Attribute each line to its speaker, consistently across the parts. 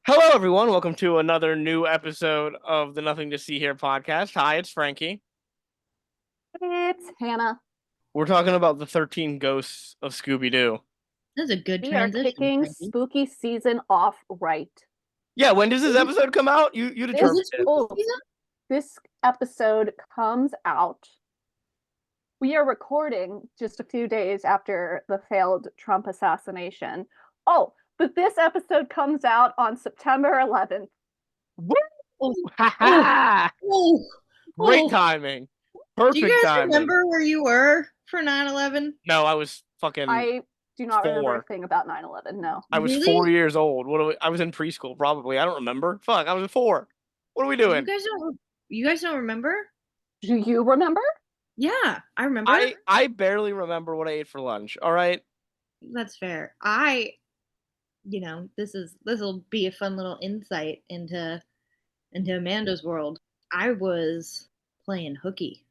Speaker 1: Hello, everyone. Welcome to another new episode of the Nothing to See Here podcast. Hi, it's Frankie.
Speaker 2: It's Hannah.
Speaker 1: We're talking about the 13 Ghosts of Scooby-Doo.
Speaker 3: That's a good
Speaker 2: We are
Speaker 3: transition,
Speaker 2: kicking
Speaker 3: Frankie.
Speaker 2: spooky season off right.
Speaker 1: Yeah, when does this
Speaker 3: Is it,
Speaker 1: episode come out? You
Speaker 2: This
Speaker 3: is
Speaker 1: determined
Speaker 3: it
Speaker 1: it.
Speaker 3: spooky season?
Speaker 2: this episode comes out. We are recording just a few days after the failed Trump assassination. Oh, but this episode comes out on September 11th.
Speaker 1: Woo!
Speaker 3: Oh,
Speaker 1: Ha
Speaker 3: oh,
Speaker 1: ha!
Speaker 3: oh,
Speaker 1: Great
Speaker 3: oh.
Speaker 1: timing.
Speaker 3: Do you
Speaker 1: Perfect
Speaker 3: guys
Speaker 1: timing.
Speaker 3: remember where you were for 9/11?
Speaker 1: No, I was fucking
Speaker 2: I do not remember a
Speaker 1: 4.
Speaker 2: thing about 9/11. No.
Speaker 1: I was
Speaker 3: Really?
Speaker 1: 4 years old. I was in preschool, probably. I don't remember. Fuck, I was 4. What are we doing?
Speaker 3: You guys don't remember?
Speaker 2: Do you remember?
Speaker 3: Yeah, I remember.
Speaker 1: I barely remember what I ate for lunch. All right.
Speaker 3: That's fair. This'll be a fun little insight into Amanda's world. I was playing hooky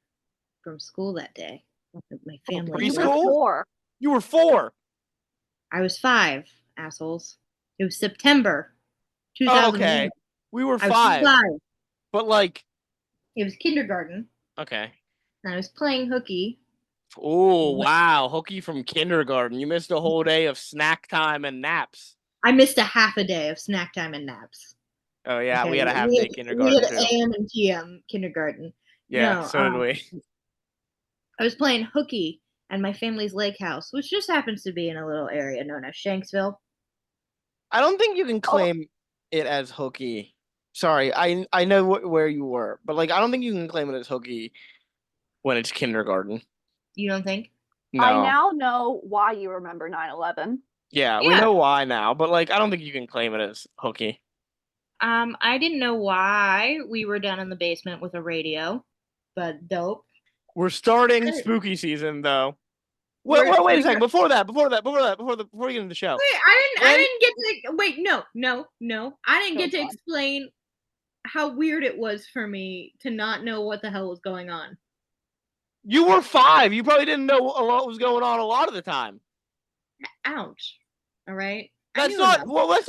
Speaker 3: from school that day with my family.
Speaker 2: You were
Speaker 1: Preschool?
Speaker 2: 4.
Speaker 1: You were 4.
Speaker 3: I was 5, assholes. It was September
Speaker 1: Oh,
Speaker 3: 2001.
Speaker 1: okay. We were
Speaker 3: I was
Speaker 1: 5.
Speaker 3: 5.
Speaker 1: But like,
Speaker 3: It was kindergarten,
Speaker 1: okay.
Speaker 3: and I was playing hooky.
Speaker 1: Oh, wow. Hooky from kindergarten. You missed a whole day of snack time and naps.
Speaker 3: I missed a half a day of snack time and naps.
Speaker 1: Oh, yeah.
Speaker 3: Okay,
Speaker 1: We had a half day
Speaker 3: we
Speaker 1: kindergarten,
Speaker 3: had
Speaker 1: too.
Speaker 3: AM and PM kindergarten.
Speaker 1: Yeah,
Speaker 3: No,
Speaker 1: so did we.
Speaker 3: I was playing hooky at my family's lake house, which just happens to be in a little area known as Shanksville.
Speaker 1: I don't think you can
Speaker 2: Oh,
Speaker 1: claim it as hooky. Sorry, I know where you were, but like, I don't think you can claim it as hooky when it's kindergarten.
Speaker 3: You don't think?
Speaker 2: I
Speaker 1: No.
Speaker 2: now know why you remember 9/11.
Speaker 1: Yeah, we
Speaker 3: Yeah.
Speaker 1: know why now, but like, I don't think you can claim it as hooky.
Speaker 3: I didn't know why we were down in the basement with a radio, but dope.
Speaker 1: We're starting spooky season, though. Wait a
Speaker 3: We're-
Speaker 1: second. Before we get into the show.
Speaker 3: Wait, I didn't get to wait. No. I didn't get to
Speaker 2: Go on.
Speaker 3: explain how weird it was for me to not know what the hell was going on.
Speaker 1: You were 5. You probably didn't know a lot was going on a lot of the time.
Speaker 3: Ouch. All right.
Speaker 1: That's not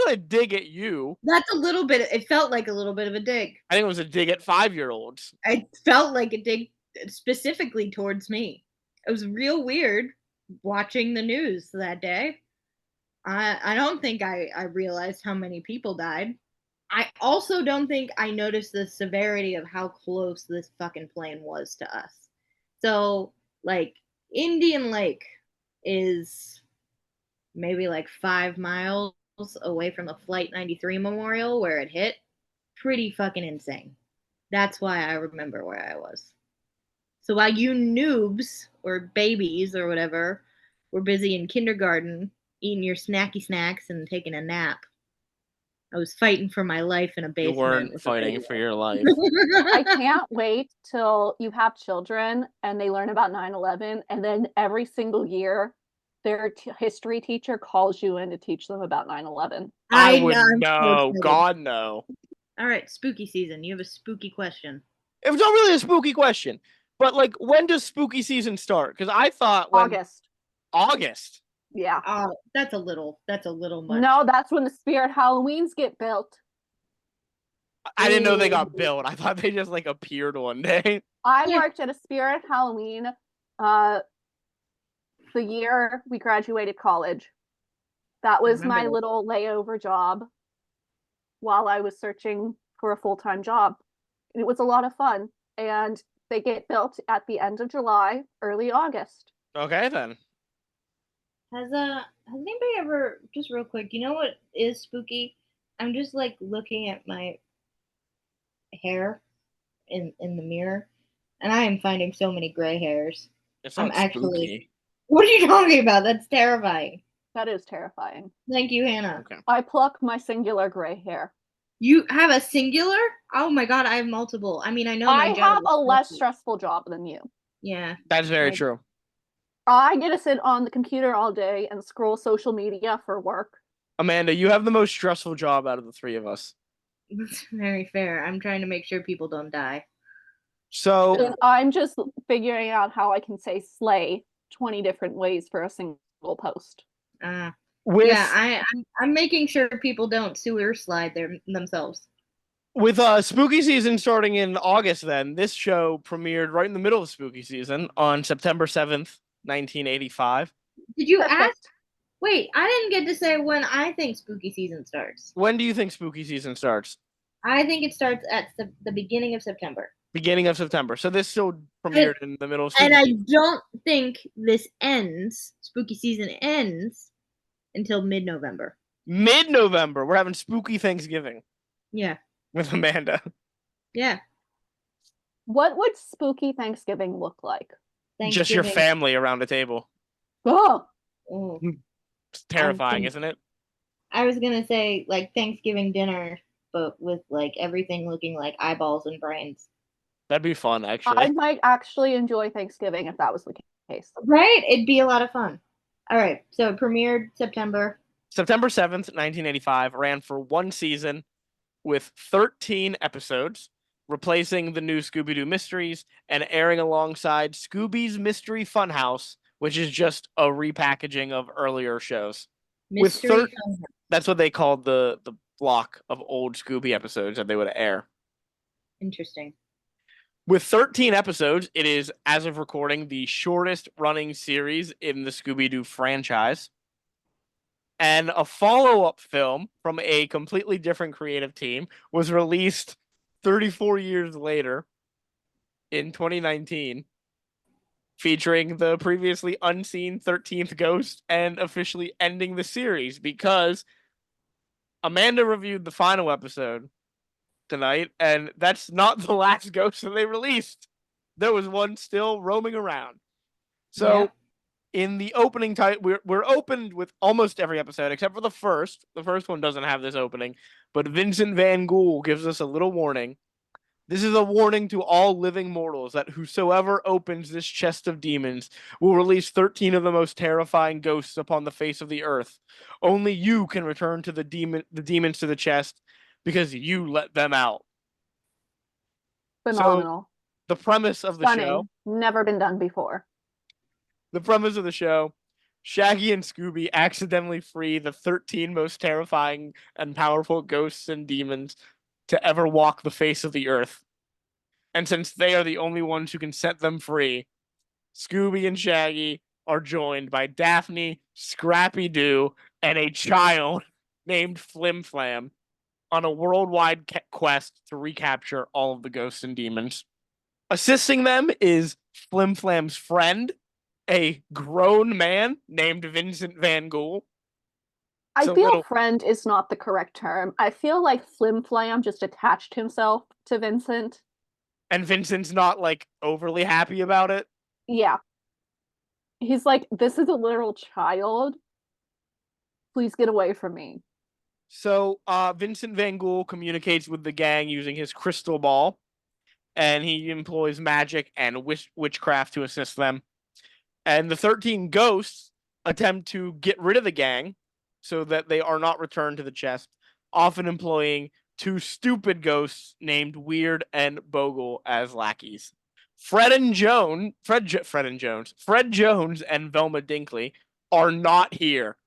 Speaker 1: a dig at you.
Speaker 3: That's a little bit. It felt like a little bit of a dig.
Speaker 1: I think it was a dig at 5-year-olds.
Speaker 3: I felt like a dig specifically towards me. It was real weird watching the news that day. I don't think I realized how many people died. I also don't think I noticed the severity of how close this fucking plane was to us. So, like, Indian Lake is maybe like 5 miles away from the Flight 93 Memorial where it hit. Pretty fucking insane. That's why I remember where I was. So while you noobs or babies or whatever were busy in kindergarten eating your snacky snacks and taking a nap, I was fighting for my life in a
Speaker 1: You
Speaker 3: basement.
Speaker 1: weren't fighting for your life.
Speaker 2: I can't wait till you have children and they learn about 9/11, and then every single year their history teacher calls you in to teach them about 9/11.
Speaker 1: I would
Speaker 3: I'm so
Speaker 1: no.
Speaker 3: excited.
Speaker 1: God, no.
Speaker 3: All right, spooky season. You have a spooky question.
Speaker 1: It was not really a spooky question, but like, when does spooky season start? Because I thought August.
Speaker 2: Yeah.
Speaker 3: Oh, that's a little much.
Speaker 2: No, that's when the spirit Halloweens get built.
Speaker 1: I didn't know they got built. I thought they just like appeared one day.
Speaker 2: I worked at a spirit Halloween the year we graduated college. That was my little layover job while I was searching for a full-time job. It was a lot of fun, and they get built at the end of July, early August.
Speaker 1: Okay, then.
Speaker 3: Has anybody ever, just real quick, you know what is spooky? I'm just like looking at my hair in the mirror, and I am finding so many gray hairs.
Speaker 1: It's not spooky.
Speaker 3: What are you talking about? That's terrifying.
Speaker 2: That is terrifying.
Speaker 3: Thank you, Hannah.
Speaker 1: Okay.
Speaker 2: I pluck my singular gray hair.
Speaker 3: You have a singular? Oh my god, I have multiple. I mean, I know
Speaker 2: I have a less stressful job than you.
Speaker 3: Yeah.
Speaker 1: That's very true.
Speaker 2: I get to sit on the computer all day and scroll social media for work.
Speaker 1: Amanda, you have the most stressful job out of the 3 of us.
Speaker 3: That's very fair. I'm trying to make sure people don't die.
Speaker 1: So
Speaker 2: And I'm just figuring out how I can say slay 20 different ways for a single post.
Speaker 3: Yeah,
Speaker 1: With
Speaker 3: I'm making sure people don't sewer slide themselves.
Speaker 1: with spooky season starting in August, then this show premiered right in the middle of spooky season on September 7th, 1985.
Speaker 3: Did you ask?
Speaker 2: Perfect.
Speaker 3: Wait, I didn't get to say when I think spooky season starts.
Speaker 1: When do you think spooky season starts?
Speaker 3: I think it starts at the beginning of September.
Speaker 1: Beginning of September. So this still
Speaker 3: And,
Speaker 1: premiered in the middle of
Speaker 3: and
Speaker 1: spooky
Speaker 3: I
Speaker 1: season.
Speaker 3: don't think this ends, spooky season ends until mid-November.
Speaker 1: Mid-November, we're having spooky Thanksgiving
Speaker 3: Yeah.
Speaker 1: with Amanda.
Speaker 3: Yeah.
Speaker 2: What would spooky Thanksgiving look like?
Speaker 1: Just your
Speaker 3: Thanksgiving.
Speaker 1: family around a table.
Speaker 2: Oh,
Speaker 3: Oh.
Speaker 1: It's terrifying,
Speaker 3: think-
Speaker 1: isn't it?
Speaker 3: I was gonna say like Thanksgiving dinner, but with like everything looking like eyeballs and brains.
Speaker 1: That'd be fun,
Speaker 2: I
Speaker 1: actually.
Speaker 2: might actually enjoy Thanksgiving if that was the case.
Speaker 3: Right? It'd be a lot of fun. All right. So it premiered September.
Speaker 1: September 7th, 1985, ran for one season with 13 episodes, replacing the new Scooby-Doo Mysteries and airing alongside Scooby's Mystery Funhouse, which is just a repackaging of earlier shows.
Speaker 3: Mystery
Speaker 1: That's what they called the block of old Scooby episodes that they would air.
Speaker 3: Interesting.
Speaker 1: With 13 episodes, it is, as of recording, the shortest running series in the Scooby-Doo franchise. And a follow-up film from a completely different creative team was released 34 years later in 2019, featuring the previously unseen 13th Ghost and officially ending the series because Amanda reviewed the final episode tonight, and that's not the last Ghost that they released. There was one still roaming around. So
Speaker 3: Yep.
Speaker 1: in the opening title, we're opened with almost every episode except for the first. The first one doesn't have this opening, but Vincent Van Gogh gives us a little warning. This is a warning to all living mortals that whosoever opens this chest of demons will release 13 of the most terrifying ghosts upon the face of the earth. Only you can return to the demons to the chest because you let them out. So
Speaker 2: Phenomenal.
Speaker 1: the premise of the show,
Speaker 2: Stunning. Never been done before.
Speaker 1: the premise of the show, Shaggy and Scooby accidentally free the 13 most terrifying and powerful ghosts and demons to ever walk the face of the earth. And since they are the only ones who can set them free, Scooby and Shaggy are joined by Daphne, Scrappy Doo, and a child named Flim Flam on a worldwide quest to recapture all of the ghosts and demons. Assisting them is Flim Flam's friend, a grown man named Vincent Van Gogh.
Speaker 2: I
Speaker 1: It's a
Speaker 2: feel
Speaker 1: little-
Speaker 2: friend is not the correct term. I feel like Flim Flam just attached himself to Vincent.
Speaker 1: And Vincent's not like overly happy about it.
Speaker 2: Yeah. He's like, this is a literal child. Please get away from me.
Speaker 1: So Vincent Van Gogh communicates with the gang using his crystal ball, and he employs magic and witchcraft to assist them. And the 13 ghosts attempt to get rid of the gang so that they are not returned to the chest, often employing two stupid ghosts named Weird and Bogle as lackeys. Fred Jones and Velma Dinkley are not here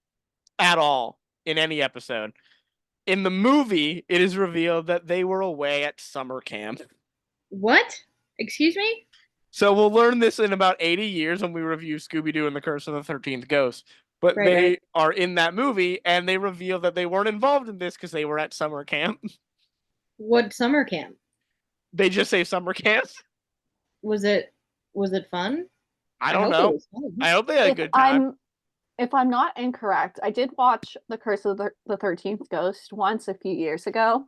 Speaker 1: at all in any episode. In the movie, it is revealed that they were away at summer camp.
Speaker 3: What? Excuse me?
Speaker 1: So we'll learn this in about 80 years when we review Scooby-Doo and the Curse of the 13th Ghost. But they are in that movie, and they reveal that they weren't involved in this because they were at summer camp.
Speaker 3: What summer camp?
Speaker 1: They just say summer camp.
Speaker 3: Was it fun?
Speaker 1: I don't
Speaker 3: hope it
Speaker 1: know.
Speaker 3: was fun.
Speaker 1: I hope they had a
Speaker 2: If
Speaker 1: good time.
Speaker 2: if I'm not incorrect, I did watch The Curse of the 13th Ghost once a few years ago.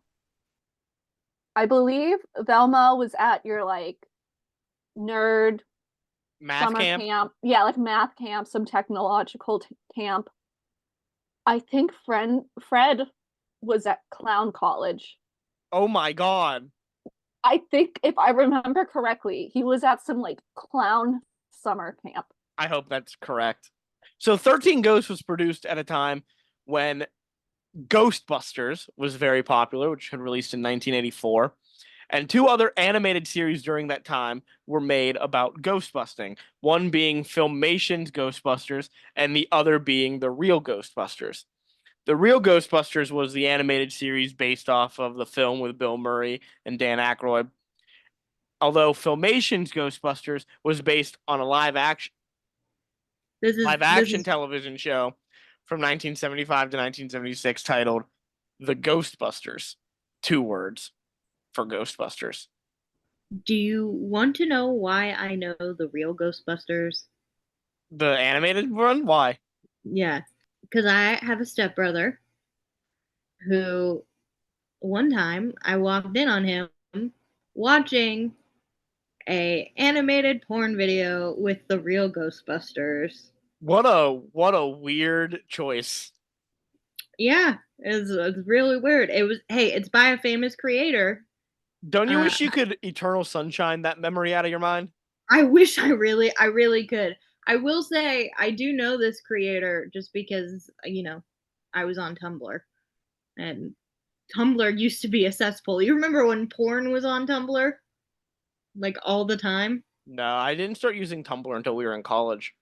Speaker 2: I believe Velma was at your like nerd
Speaker 1: Math
Speaker 2: summer
Speaker 1: camp.
Speaker 2: Yeah, like math camp, some technological camp. I think Fred was at clown college.
Speaker 1: Oh my god.
Speaker 2: I think if I remember correctly, he was at some like clown summer camp.
Speaker 1: I hope that's correct. So 13 Ghosts was produced at a time when Ghostbusters was very popular, which had released in 1984. And 2 other animated series during that time were made about ghost busting, one being Filmation's Ghostbusters and the other being The Real Ghostbusters. The Real Ghostbusters was the animated series based off of the film with Bill Murray and Dan Aykroyd, although Filmation's Ghostbusters was based on a live action
Speaker 3: This is
Speaker 1: television show from 1975 to 1976 titled The Ghostbusters. 2 words for Ghostbusters.
Speaker 3: Do you want to know why I know the real Ghostbusters?
Speaker 1: The animated one? Why?
Speaker 3: Yeah, because I have a stepbrother who one time I walked in on him watching a animated porn video with the real Ghostbusters.
Speaker 1: What a weird choice.
Speaker 3: Yeah, it's really weird. It's by a famous creator.
Speaker 1: Don't you wish you could Eternal Sunshine that memory out of your mind?
Speaker 3: I wish I really could. I will say I do know this creator just because, I was on Tumblr. And Tumblr used to be a cesspool. You remember when porn was on Tumblr? Like all the time?
Speaker 1: No, I didn't start using Tumblr until we were in college.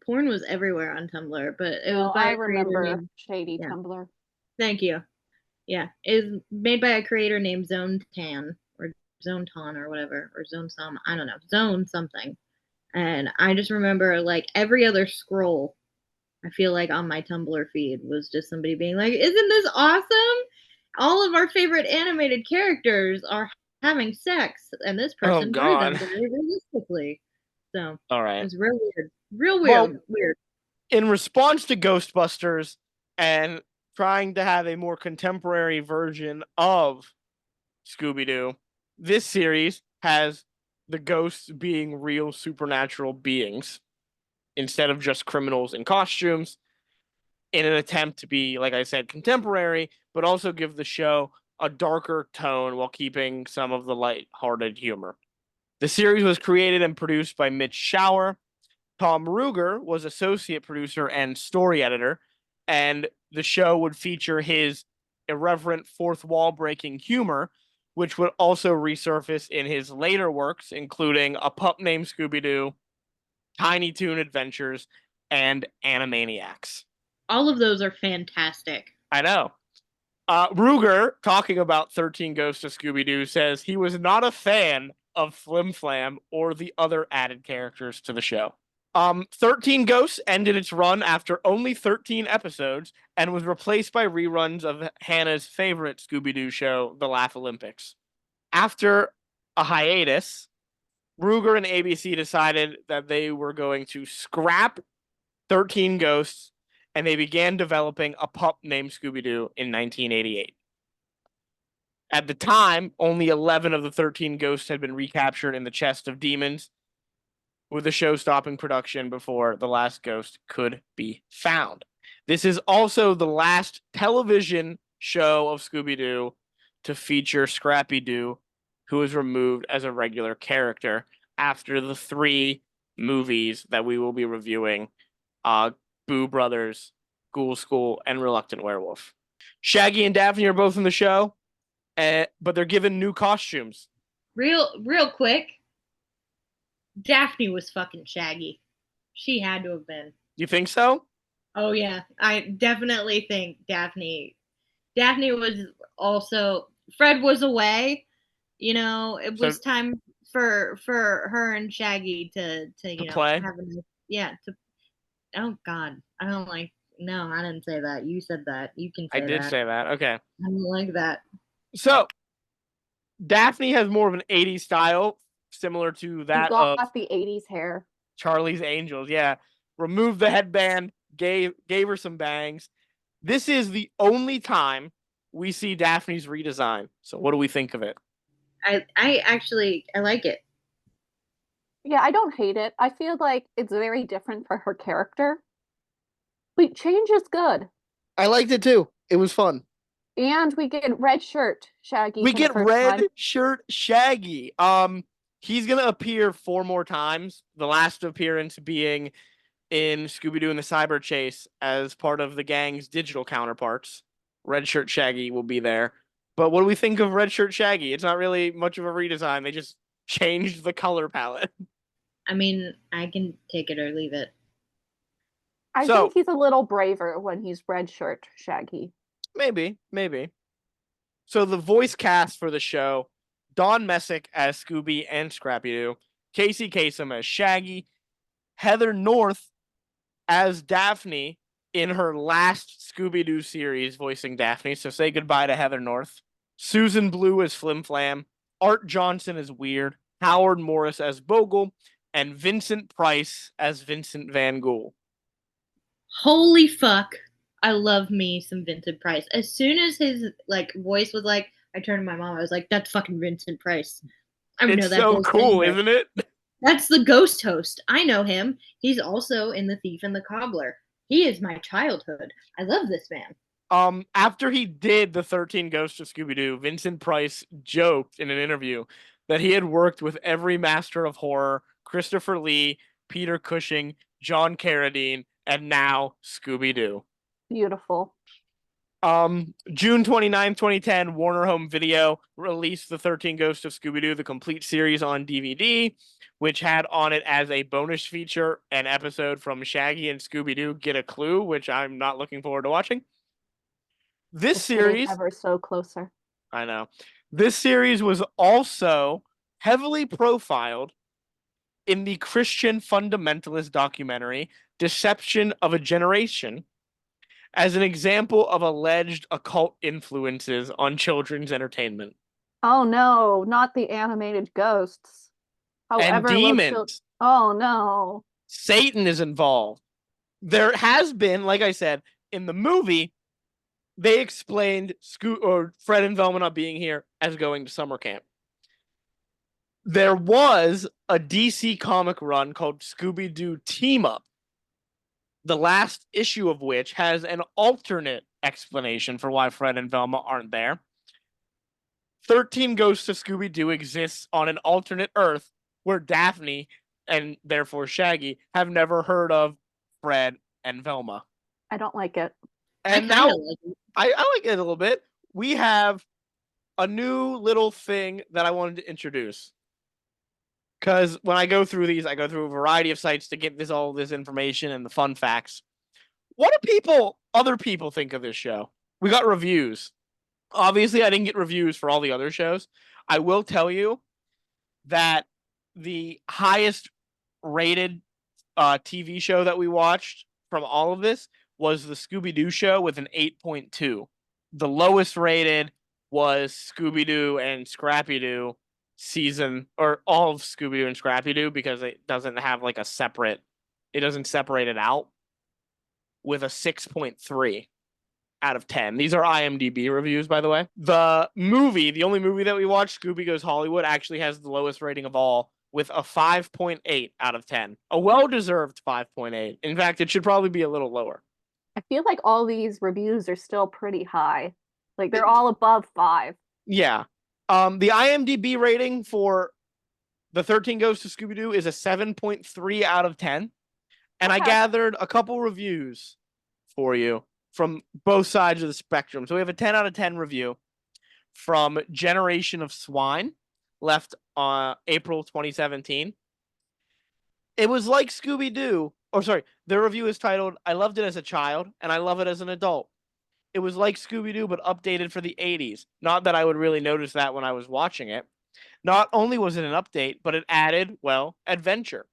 Speaker 3: Porn was everywhere on Tumblr, but it was
Speaker 2: No,
Speaker 3: by
Speaker 2: I
Speaker 3: a creator
Speaker 2: remember
Speaker 3: named,
Speaker 2: shady
Speaker 3: yeah.
Speaker 2: Tumblr.
Speaker 3: Thank you. Yeah, it was made by a creator named Zone Tan or Zone Ton or whatever, or Zone Some, I don't know, Zone something. And I just remember like every other scroll, I feel like on my Tumblr feed was just somebody being like, "Isn't this awesome? All of our favorite animated characters are having sex, and this
Speaker 1: Oh,
Speaker 3: person drew them
Speaker 1: God.
Speaker 3: very realistically." So
Speaker 1: All
Speaker 3: it
Speaker 1: right.
Speaker 3: was real weird, real
Speaker 1: Well,
Speaker 3: weird.
Speaker 1: in response to Ghostbusters and trying to have a more contemporary version of Scooby-Doo, this series has the ghosts being real supernatural beings instead of just criminals in costumes, in an attempt to be, like I said, contemporary, but also give the show a darker tone while keeping some of the light-hearted humor. The series was created and produced by Mitch Schauer. Tom Ruger was associate producer and story editor, and the show would feature his irreverent fourth wall breaking humor, which would also resurface in his later works, including A Pup Named Scooby-Doo, Tiny Toon Adventures, and Animaniacs.
Speaker 3: All of those are fantastic.
Speaker 1: I know. Ruger, talking about 13 Ghosts of Scooby-Doo, says he was not a fan of Flim Flam or the other added characters to the show. 13 Ghosts ended its run after only 13 episodes and was replaced by reruns of Hannah's favorite Scooby-Doo show, The Laugh Olympics. After a hiatus, Ruger and ABC decided that they were going to scrap 13 Ghosts, and they began developing A Pup Named Scooby-Doo in 1988. At the time, only 11 of the 13 ghosts had been recaptured in the Chest of Demons, with the show stopping production before the last ghost could be found. This is also the last television show of Scooby-Doo to feature Scrappy-Doo, who was removed as a regular character after the 3 movies that we will be reviewing, Boo Brothers, Ghoul School, and Reluctant Werewolf. Shaggy and Daphne are both in the show, but they're given new costumes.
Speaker 3: Real quick, Daphne was fucking Shaggy. She had to have been.
Speaker 1: You think so?
Speaker 3: Oh yeah, I definitely think Daphne was also. Fred was away. It was time for her and Shaggy to
Speaker 1: play.
Speaker 3: have oh God, I don't like. No, I didn't say that. You said that. You can say that.
Speaker 1: I did say that. Okay.
Speaker 3: I don't like that.
Speaker 1: So, Daphne has more of an 80s style, similar to that of
Speaker 2: the 80s hair.
Speaker 1: Charlie's Angels. Yeah. Removed the headband, gave her some bangs. This is the only time we see Daphne's redesign. So what do we think of it?
Speaker 3: I actually like it.
Speaker 2: Yeah, I don't hate it. I feel like it's very different for her character. But change is good.
Speaker 1: I liked it too. It was fun.
Speaker 2: And we get red shirt Shaggy.
Speaker 1: We get red shirt Shaggy. He's gonna appear 4 more times. The last appearance being in Scooby-Doo and the Cyber Chase as part of the gang's digital counterparts. Red shirt Shaggy will be there. But what do we think of Red Shirt Shaggy? It's not really much of a redesign. They just changed the color palette.
Speaker 3: I mean, I can take it or leave it.
Speaker 2: I
Speaker 1: So
Speaker 2: think he's a little braver when he's red shirt Shaggy.
Speaker 1: maybe. So the voice cast for the show: Don Messick as Scooby and Scrappy Doo, Casey Kasem as Shaggy, Heather North as Daphne in her last Scooby Doo series, voicing Daphne. So say goodbye to Heather North. Susan Blue as Flim Flam, Art Johnson as Weird, Howard Morris as Bogle, and Vincent Price as Vincent Van Gogh.
Speaker 3: Holy fuck. I love me some Vincent Price. As soon as his like voice was like, I turned to my mom, I was like, that's fucking Vincent Price. I know
Speaker 1: It's
Speaker 3: that
Speaker 1: so
Speaker 3: ghost
Speaker 1: cool,
Speaker 3: anywhere.
Speaker 1: isn't it?
Speaker 3: That's the ghost host. I know him. He's also in The Thief and the Cobbler. He is my childhood. I love this man.
Speaker 1: After he did the 13 Ghosts of Scooby-Doo, Vincent Price joked in an interview that he had worked with every master of horror: Christopher Lee, Peter Cushing, John Carradine, and now Scooby-Doo.
Speaker 2: Beautiful.
Speaker 1: June 29th, 2010, Warner Home Video released the 13 Ghosts of Scooby-Doo, the complete series, on DVD, which had on it as a bonus feature an episode from Shaggy and Scooby-Doo Get a Clue, which I'm not looking forward to watching. This
Speaker 2: Just getting
Speaker 1: series,
Speaker 2: ever so closer.
Speaker 1: I know, this series was also heavily profiled in the Christian fundamentalist documentary Deception of a Generation as an example of alleged occult influences on children's entertainment.
Speaker 2: Oh no, not the animated ghosts.
Speaker 1: And
Speaker 2: However, will
Speaker 1: demons.
Speaker 2: Oh no.
Speaker 1: Satan is involved. There has been, like I said, in the movie, they explained Fred and Velma not being here as going to summer camp. There was a DC comic run called Scooby-Doo Team Up, the last issue of which has an alternate explanation for why Fred and Velma aren't there. 13 Ghosts of Scooby-Doo exists on an alternate Earth where Daphne, and therefore Shaggy, have never heard of Fred and Velma.
Speaker 2: I don't like it.
Speaker 1: And now I like it a little bit. We have a new little thing that I wanted to introduce. Because when I go through these, I go through a variety of sites to get all this information and the fun facts. What do other people think of this show? We got reviews. Obviously, I didn't get reviews for all the other shows. I will tell you that the highest rated TV show that we watched from all of this was the Scooby-Doo show with an 8.2. The lowest rated was Scooby-Doo and Scrappy-Doo season, or all of Scooby-Doo and Scrappy-Doo, because it doesn't have like it doesn't separate it out, with a 6.3 out of 10. These are IMDb reviews, by the way. The only movie that we watched, Scooby Goes Hollywood, actually has the lowest rating of all, with a 5.8 out of 10. A well-deserved 5.8. In fact, it should probably be a little lower.
Speaker 2: I feel like all these reviews are still pretty high. Like they're all above 5.
Speaker 1: Yeah. The IMDb rating for the 13 Ghosts of Scooby-Doo is a 7.3 out of 10. And I gathered a couple reviews for you from both sides of the spectrum. So we have a 10 out of 10 review from Generation of Swine, left on April 2017. It was like Scooby-Doo. Their review is titled, "I loved it as a child, and I love it as an adult. It was like Scooby-Doo, but updated for the 80s. Not that I would really notice that when I was watching it. Not only was it an update, but it added, well, adventure.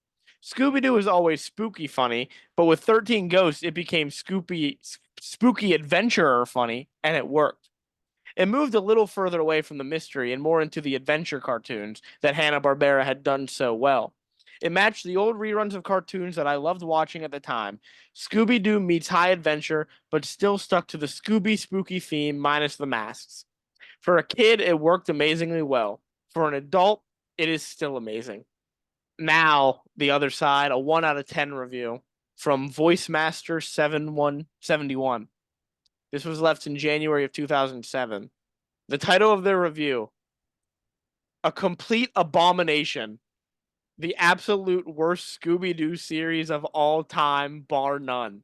Speaker 1: Scooby-Doo is always spooky funny, but with 13 Ghosts, it became spooky adventurer funny, and it worked. It moved a little further away from the mystery and more into the adventure cartoons that Hanna-Barbera had done so well. It matched the old reruns of cartoons that I loved watching at the time. Scooby-Doo meets high adventure, but still stuck to the Scooby spooky theme minus the masks. For a kid, it worked amazingly well. For an adult, it is still amazing." Now, the other side, a 1 out of 10 review from VoiceMaster7171. This was left in January of 2007. The title of their review: "A complete abomination. The absolute worst Scooby-Doo series of all time, bar none."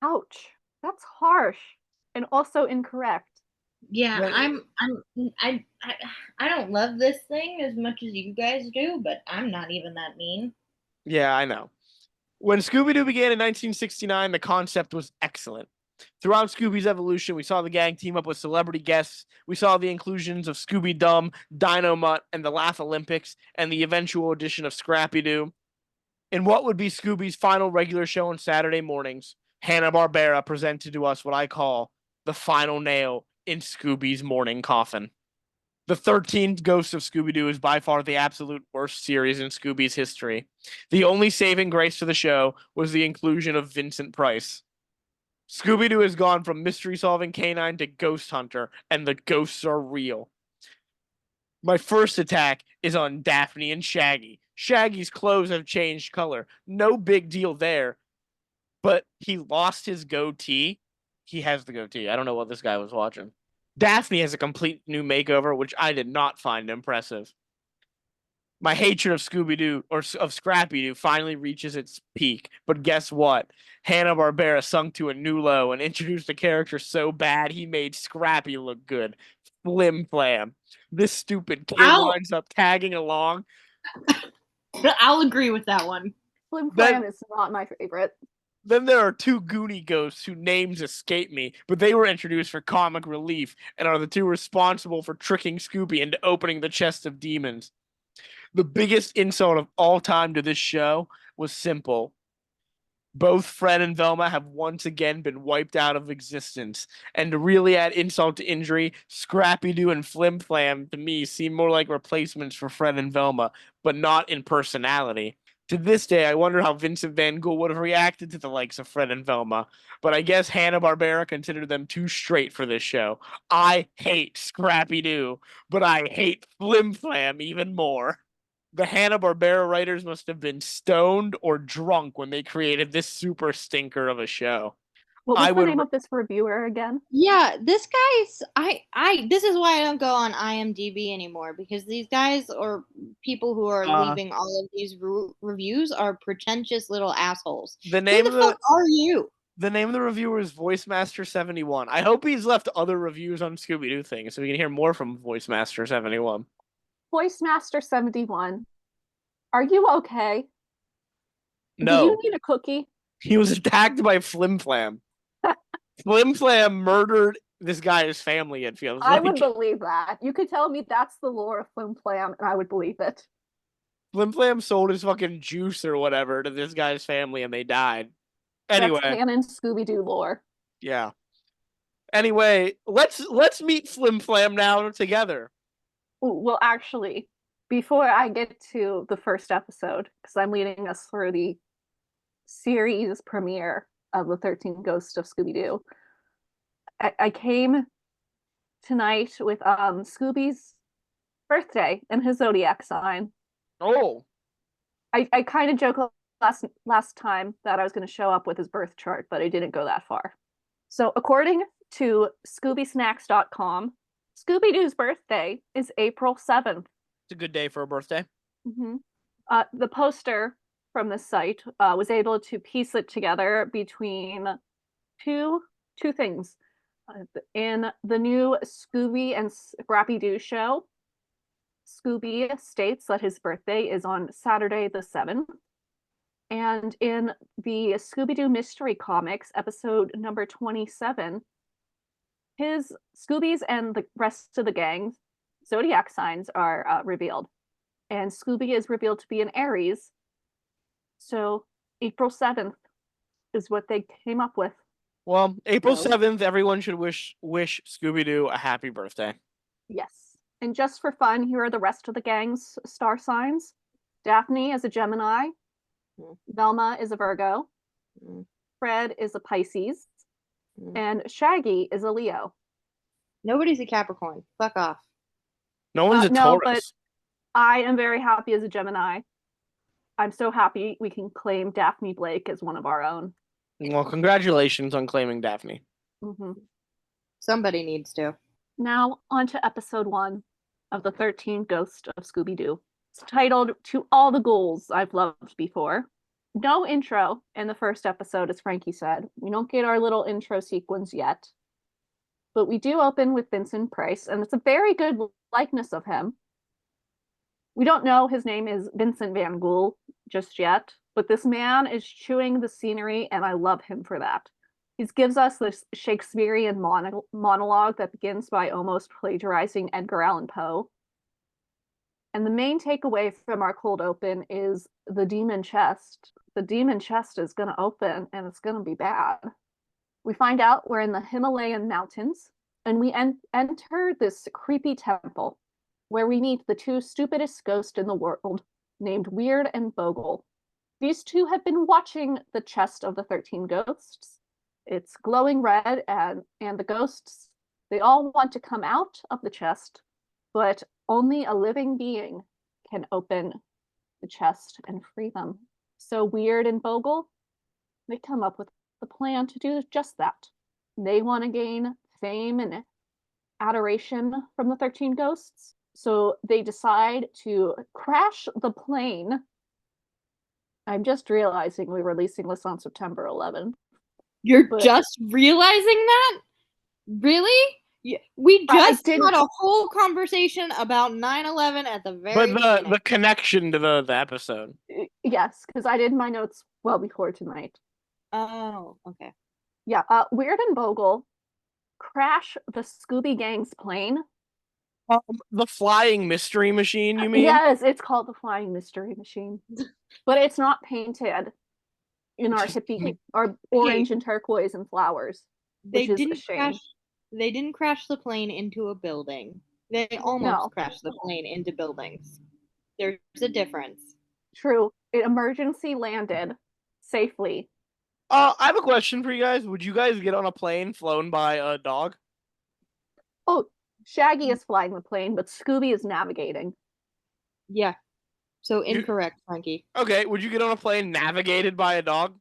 Speaker 2: Ouch. That's harsh and also incorrect.
Speaker 3: Yeah,
Speaker 1: But
Speaker 3: I don't love this thing as much as you guys do, but I'm not even that mean.
Speaker 1: yeah, I know. When Scooby Doo began in 1969, the concept was excellent. Throughout Scooby's evolution, we saw the gang team up with celebrity guests. We saw the inclusions of Scooby Dum, Dino Mutt, and the Laugh Olympics, and the eventual addition of Scrappy Doo. In what would be Scooby's final regular show on Saturday mornings, Hanna-Barbera presented to us what I call the final nail in Scooby's morning coffin. The 13th Ghosts of Scooby-Doo is by far the absolute worst series in Scooby's history. The only saving grace to the show was the inclusion of Vincent Price. Scooby-Doo has gone from mystery-solving canine to ghost hunter, and the ghosts are real. My first attack is on Daphne and Shaggy. Shaggy's clothes have changed color. No big deal there, but he lost his goatee. He has the goatee. I don't know what this guy was watching. Daphne has a complete new makeover, which I did not find impressive. My hatred of Scooby-Doo or of Scrappy-Doo finally reaches its peak. But guess what? Hanna-Barbera sunk to a new low and introduced a character so bad he made Scrappy look good. Flim Flam. This stupid kid
Speaker 3: I'll
Speaker 1: winds up tagging along.
Speaker 3: I'll agree with that one.
Speaker 2: Flim
Speaker 1: Then,
Speaker 2: Flam is not my favorite.
Speaker 1: then there are two Goonie ghosts whose names escape me, but they were introduced for comic relief and are the two responsible for tricking Scooby into opening the chest of demons. The biggest insult of all time to this show was simple. Both Fred and Velma have once again been wiped out of existence. And to really add insult to injury, Scrappy Doo and Flim Flam to me seem more like replacements for Fred and Velma, but not in personality. To this day, I wonder how Vincent Van Gogh would have reacted to the likes of Fred and Velma, but I guess Hanna-Barbera considered them too straight for this show. I hate Scrappy Doo, but I hate Flim Flam even more. The Hanna-Barbera writers must have been stoned or drunk when they created this super stinker of a show.
Speaker 2: What was
Speaker 1: I
Speaker 2: the
Speaker 1: would
Speaker 2: name of this reviewer again?
Speaker 3: Yeah, this guy's I this is why I don't go on IMDb anymore, because these guys or people who are leaving all of these reviews are pretentious little assholes.
Speaker 1: the
Speaker 3: Who
Speaker 1: name
Speaker 3: the
Speaker 1: of
Speaker 3: fuck are you?
Speaker 1: the name of the reviewer is VoiceMaster71. I hope he's left other reviews on Scooby Doo things so we can hear more from VoiceMaster71.
Speaker 2: Voice Master 71. Are you okay? Do you
Speaker 1: No,
Speaker 2: need a cookie?
Speaker 1: he was attacked by Flim Flam. Flim Flam murdered this guy's family, it feels
Speaker 2: I
Speaker 1: like.
Speaker 2: would believe that. You could tell me that's the lore of Flim Flam, and I would believe it.
Speaker 1: Flim Flam sold his fucking juice or whatever to this guy's family and they died.
Speaker 2: That's
Speaker 1: Anyway,
Speaker 2: canon Scooby Doo lore.
Speaker 1: yeah. Anyway, let's meet Flim Flam now together.
Speaker 2: Ooh, well, actually, before I get to the first episode, because I'm leading us through the series premiere of the 13 Ghosts of Scooby-Doo, I came tonight with Scooby's birthday and his zodiac sign.
Speaker 1: Oh,
Speaker 2: I kind of joked last time that I was going to show up with his birth chart, but I didn't go that far. So according to ScoobySnacks.com, Scooby-Doo's birthday is April 7th.
Speaker 1: it's a good day for a birthday.
Speaker 2: Mm-hmm. The poster from this site was able to piece it together between two things. In the new Scooby and Scrappy Doo show, Scooby states that his birthday is on Saturday the 7th. And in the Scooby-Doo Mystery Comics, episode number 27, his Scooby's and the rest of the gang's zodiac signs are revealed. And Scooby is revealed to be an Aries. So April 7th is what they came up with.
Speaker 1: Well, April
Speaker 2: So,
Speaker 1: 7th, everyone should wish Scooby Doo a happy birthday.
Speaker 2: yes. And just for fun, here are the rest of the gang's star signs. Daphne is a Gemini. Velma is a Virgo. Fred is a Pisces. And Shaggy is a Leo.
Speaker 3: Nobody's a Capricorn. Fuck off.
Speaker 1: No one's a
Speaker 2: No,
Speaker 1: Taurus.
Speaker 2: but I am very happy as a Gemini. I'm so happy we can claim Daphne Blake as one of our own.
Speaker 1: Well, congratulations on claiming Daphne.
Speaker 2: Mm-hmm.
Speaker 3: Somebody needs to.
Speaker 2: Now, on to episode 1 of the 13 Ghosts of Scooby-Doo. It's titled To All the Ghouls I've Loved Before. No intro in the first episode, as Frankie said. We don't get our little intro sequence yet. But we do open with Vincent Price, and it's a very good likeness of him. We don't know his name is Vincent Van Gogh just yet, but this man is chewing the scenery, and I love him for that. He gives us this Shakespearean monologue that begins by almost plagiarizing Edgar Allan Poe. And the main takeaway from our cold open is the demon chest. The demon chest is going to open, and it's going to be bad. We find out we're in the Himalayan mountains, and we enter this creepy temple where we meet the two stupidest ghosts in the world, named Weird and Bogle. These two have been watching the chest of the 13 ghosts. It's glowing red, and the ghosts, they all want to come out of the chest, but only a living being can open the chest and free them. So Weird and Bogle, they come up with the plan to do just that. They want to gain fame and adoration from the 13 ghosts. So they decide to crash the plane. I'm just realizing we're releasing this on September 11th.
Speaker 3: You're just realizing that? Really? We just had a whole conversation about 9/11 at the very beginning.
Speaker 1: The connection to the episode.
Speaker 2: Yes, because I did my notes well before tonight.
Speaker 3: Oh, okay.
Speaker 2: Yeah, Weird and Bogle crash the Scooby Gang's plane.
Speaker 1: The flying mystery machine, you mean?
Speaker 2: Yes, it's called the flying mystery machine. But it's not painted in our hippie, our orange and turquoise and flowers, which is a shame.
Speaker 3: They didn't crash the plane into a building. They almost crashed the plane into buildings. There's a difference.
Speaker 2: True. It emergency landed safely.
Speaker 1: I have a question for you guys. Would you guys get on a plane flown by a dog?
Speaker 2: Oh, Shaggy is flying the plane, but Scooby is navigating.
Speaker 3: Yeah. So incorrect, Frankie.
Speaker 1: Okay, would you get on a plane navigated by a dog?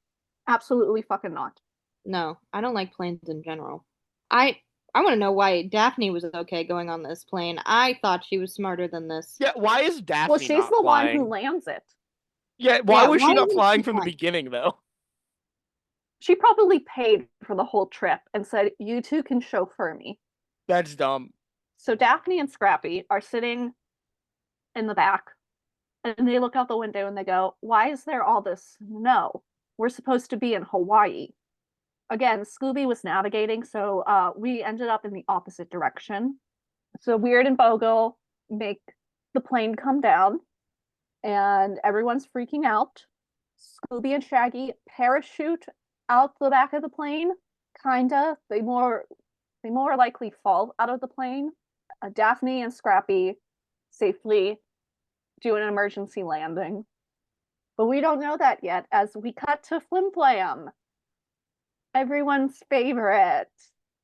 Speaker 2: Absolutely fucking not.
Speaker 3: No, I don't like planes in general. I want to know why Daphne was okay going on this plane. I thought she was smarter than this.
Speaker 1: Yeah, why is Daphne
Speaker 2: Well, she's the
Speaker 1: flying?
Speaker 2: one who lands it.
Speaker 1: Yeah, why was she not flying from the beginning, though?
Speaker 2: She probably paid for the whole trip and said, you two can chauffeur me.
Speaker 1: That's dumb.
Speaker 2: So Daphne and Scrappy are sitting in the back, and they look out the window and they go, why is there all this snow? We're supposed to be in Hawaii. Again, Scooby was navigating, so we ended up in the opposite direction. So Weird and Bogle make the plane come down, and everyone's freaking out. Scooby and Shaggy parachute out the back of the plane, kinda. They more likely fall out of the plane. Daphne and Scrappy safely do an emergency landing. But we don't know that yet as we cut to Flim Flam, everyone's favorite.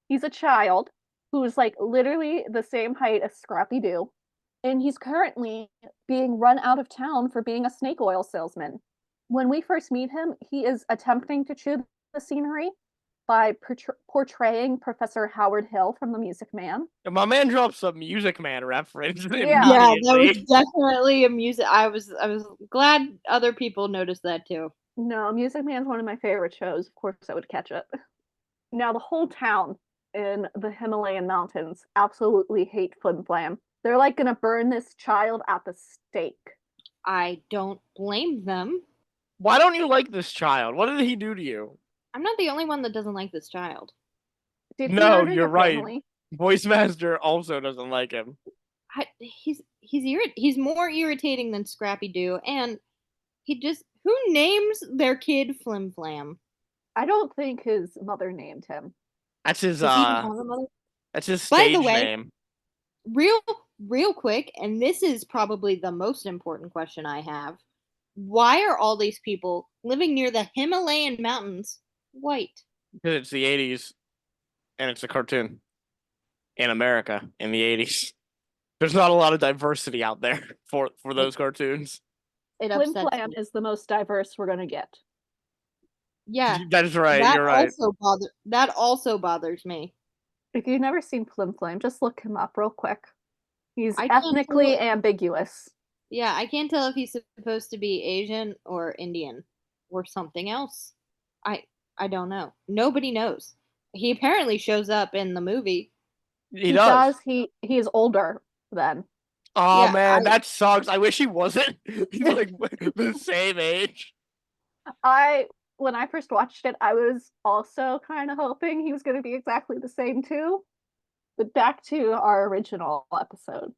Speaker 2: He's a child who's like literally the same height as Scrappy-Doo, and he's currently being run out of town for being a snake oil salesman. When we first meet him, he is attempting to chew the scenery by portraying Professor Howard Hill from The Music Man.
Speaker 1: My man dropped some Music Man reference.
Speaker 2: Yeah,
Speaker 3: that was definitely a music. I was glad other people noticed that too.
Speaker 2: No, Music Man's one of my favorite shows. Of course, I would catch it. Now, the whole town in the Himalayan mountains absolutely hate Flim Flam. They're like gonna burn this child at the stake.
Speaker 3: I don't blame them.
Speaker 1: Why don't you like this child? What did he do to you?
Speaker 3: I'm not the only one that doesn't like this child.
Speaker 1: No, you're right. Voice Master also doesn't like him.
Speaker 3: He's more irritating than Scrappy-Doo, and who names their kid Flim Flam?
Speaker 2: I don't think his mother named him.
Speaker 1: That's his that's his
Speaker 3: By
Speaker 1: stage
Speaker 3: the way,
Speaker 1: name.
Speaker 3: Real quick, and this is probably the most important question I have. Why are all these people living near the Himalayan mountains white?
Speaker 1: Because it's the 80s, and it's a cartoon in America in the 80s. There's not a lot of diversity out there for those cartoons.
Speaker 2: Flim Flam is the most diverse we're gonna get.
Speaker 3: Yeah,
Speaker 1: that's right. You're right.
Speaker 3: That also bothers me.
Speaker 2: If you've never seen Flim Flam, just look him up real quick. He's ethnically ambiguous.
Speaker 3: Yeah, I can't tell if he's supposed to be Asian or Indian or something else. I don't know. Nobody knows. He apparently shows up in the movie
Speaker 1: He does.
Speaker 2: He is older then.
Speaker 1: Oh
Speaker 3: Yeah,
Speaker 1: man, that sucks. I wish he wasn't. He's like the same age.
Speaker 2: When I first watched it, I was also kind of hoping he was going to be exactly the same too. But back to our original episode.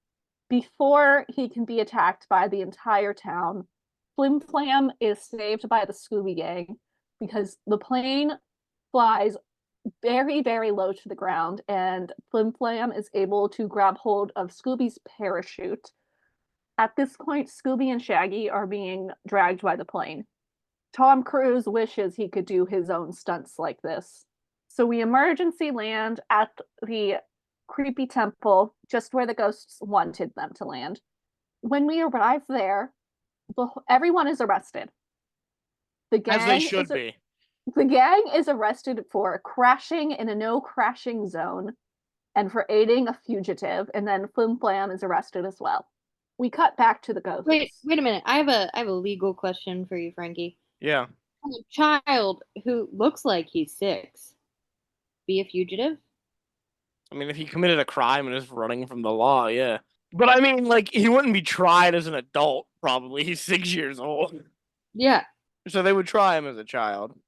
Speaker 2: Before he can be attacked by the entire town, Flim Flam is saved by the Scooby Gang because the plane flies very, very low to the ground, and Flim Flam is able to grab hold of Scooby's parachute. At this point, Scooby and Shaggy are being dragged by the plane. Tom Cruise wishes he could do his own stunts like this. So we emergency land at the creepy temple, just where the ghosts wanted them to land. When we arrive there, everyone is arrested.
Speaker 1: As they should be.
Speaker 2: The gang is arrested for crashing in a no crashing zone and for aiding a fugitive, and then Flim Flam is arrested as well. We cut back to the ghosts.
Speaker 3: Wait a minute. I have a legal question for you, Frankie.
Speaker 1: Yeah.
Speaker 3: Can a child who looks like he's 6 be a fugitive?
Speaker 1: I mean, if he committed a crime and is running from the law, yeah. But I mean, like, he wouldn't be tried as an adult, probably. He's 6 years old.
Speaker 3: Yeah.
Speaker 1: So they would try him as a child.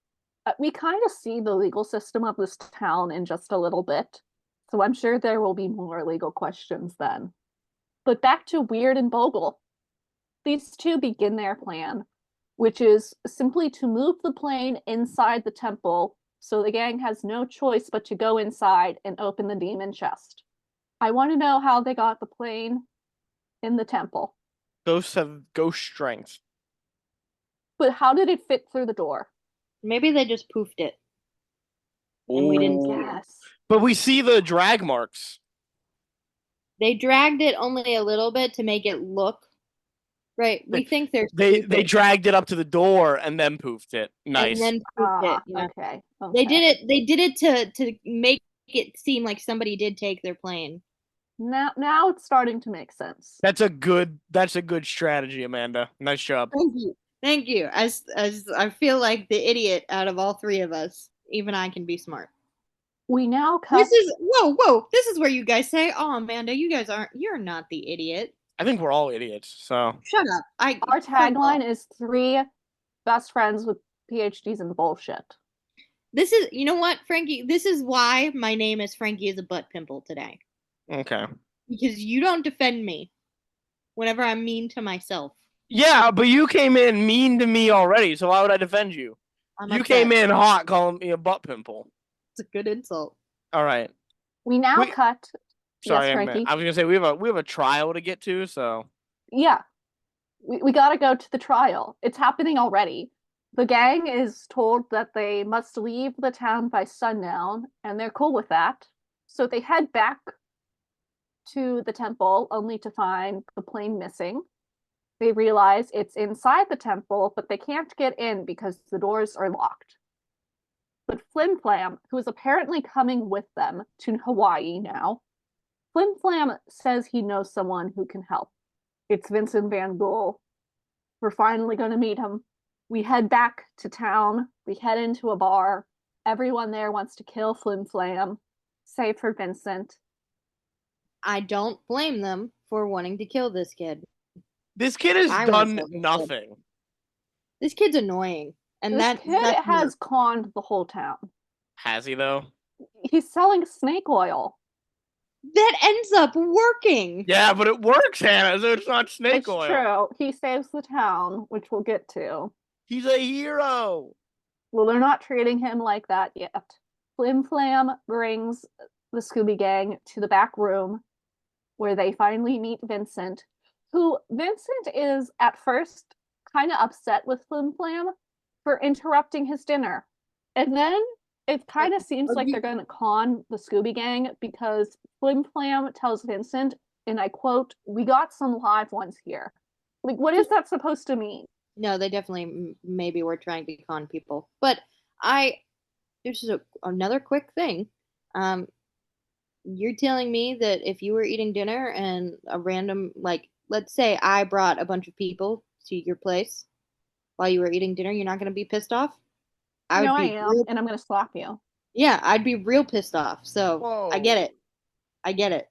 Speaker 2: We kind of see the legal system of this town in just a little bit. So I'm sure there will be more legal questions then. But back to Weird and Bogle. These two begin their plan, which is simply to move the plane inside the temple so the gang has no choice but to go inside and open the demon chest. I want to know how they got the plane in the temple.
Speaker 1: Ghosts have ghost strength.
Speaker 2: But how did it fit through the door?
Speaker 3: Maybe they just poofed it. And we didn't see it.
Speaker 2: Yes.
Speaker 1: But we see the drag marks.
Speaker 3: They dragged it only a little bit to make it look right. We think they're
Speaker 1: They
Speaker 3: stupid.
Speaker 1: dragged it up to the door and then poofed it. Nice.
Speaker 3: And then poofed it. Yeah.
Speaker 2: Okay.
Speaker 3: They did it to make it seem like somebody did take their plane.
Speaker 2: Now it's starting to make sense.
Speaker 1: That's a good strategy, Amanda. Nice job.
Speaker 3: Thank you. Thank you. As I feel like the idiot out of all 3 of us, even I can be smart.
Speaker 2: We now cut.
Speaker 3: This is whoa. This is where you guys say, "Oh, Amanda, you're not the idiot."
Speaker 1: I think we're all idiots. So
Speaker 3: Shut up.
Speaker 2: Our tagline is 3 best friends with PhDs in bullshit.
Speaker 3: This is, you know what, Frankie? This is why my name is Frankie is a butt pimple today.
Speaker 1: okay.
Speaker 3: Because you don't defend me whenever I'm mean to myself.
Speaker 1: Yeah, but you came in mean to me already, so why would I defend you? You came in hot calling me a butt pimple.
Speaker 3: It's a good insult.
Speaker 1: All right.
Speaker 2: We now cut.
Speaker 1: Sorry,
Speaker 2: yes,
Speaker 1: I
Speaker 2: Frankie.
Speaker 1: was gonna say we have a trial to get to, so
Speaker 2: Yeah. We gotta go to the trial. It's happening already. The gang is told that they must leave the town by sundown, and they're cool with that. So they head back to the temple only to find the plane missing. They realize it's inside the temple, but they can't get in because the doors are locked. But Flim Flam, who is apparently coming with them to Hawaii now, Flim Flam says he knows someone who can help. It's Vincent Van Gogh. We're finally going to meet him. We head back to town. We head into a bar. Everyone there wants to kill Flim Flam, save for Vincent.
Speaker 3: I don't blame them for wanting to kill this kid.
Speaker 1: This kid has done nothing.
Speaker 3: This kid's annoying. And
Speaker 2: this kid has conned the whole town.
Speaker 1: Has he, though?
Speaker 2: He's selling snake oil.
Speaker 3: That ends up working.
Speaker 1: Yeah, but it works, Hannah, so it's not snake oil.
Speaker 2: It's true. He saves the town, which we'll get to.
Speaker 1: He's a hero.
Speaker 2: Well, they're not treating him like that yet. Flim Flam brings the Scooby Gang to the back room where they finally meet Vincent, who Vincent is at first kind of upset with Flim Flam for interrupting his dinner. And then it kind of seems like they're going to con the Scooby Gang because Flim Flam tells Vincent, and I quote, "We got some live ones here." Like, what is that supposed to mean?
Speaker 3: No, they definitely maybe were trying to con people. But there's just another quick thing. You're telling me that if you were eating dinner and a random, like, let's say I brought a bunch of people to your place while you were eating dinner, you're not going to be pissed off?
Speaker 2: I am, and I'm going to slap you.
Speaker 3: Yeah, I'd be real pissed off. So whoa. I get it. I get it.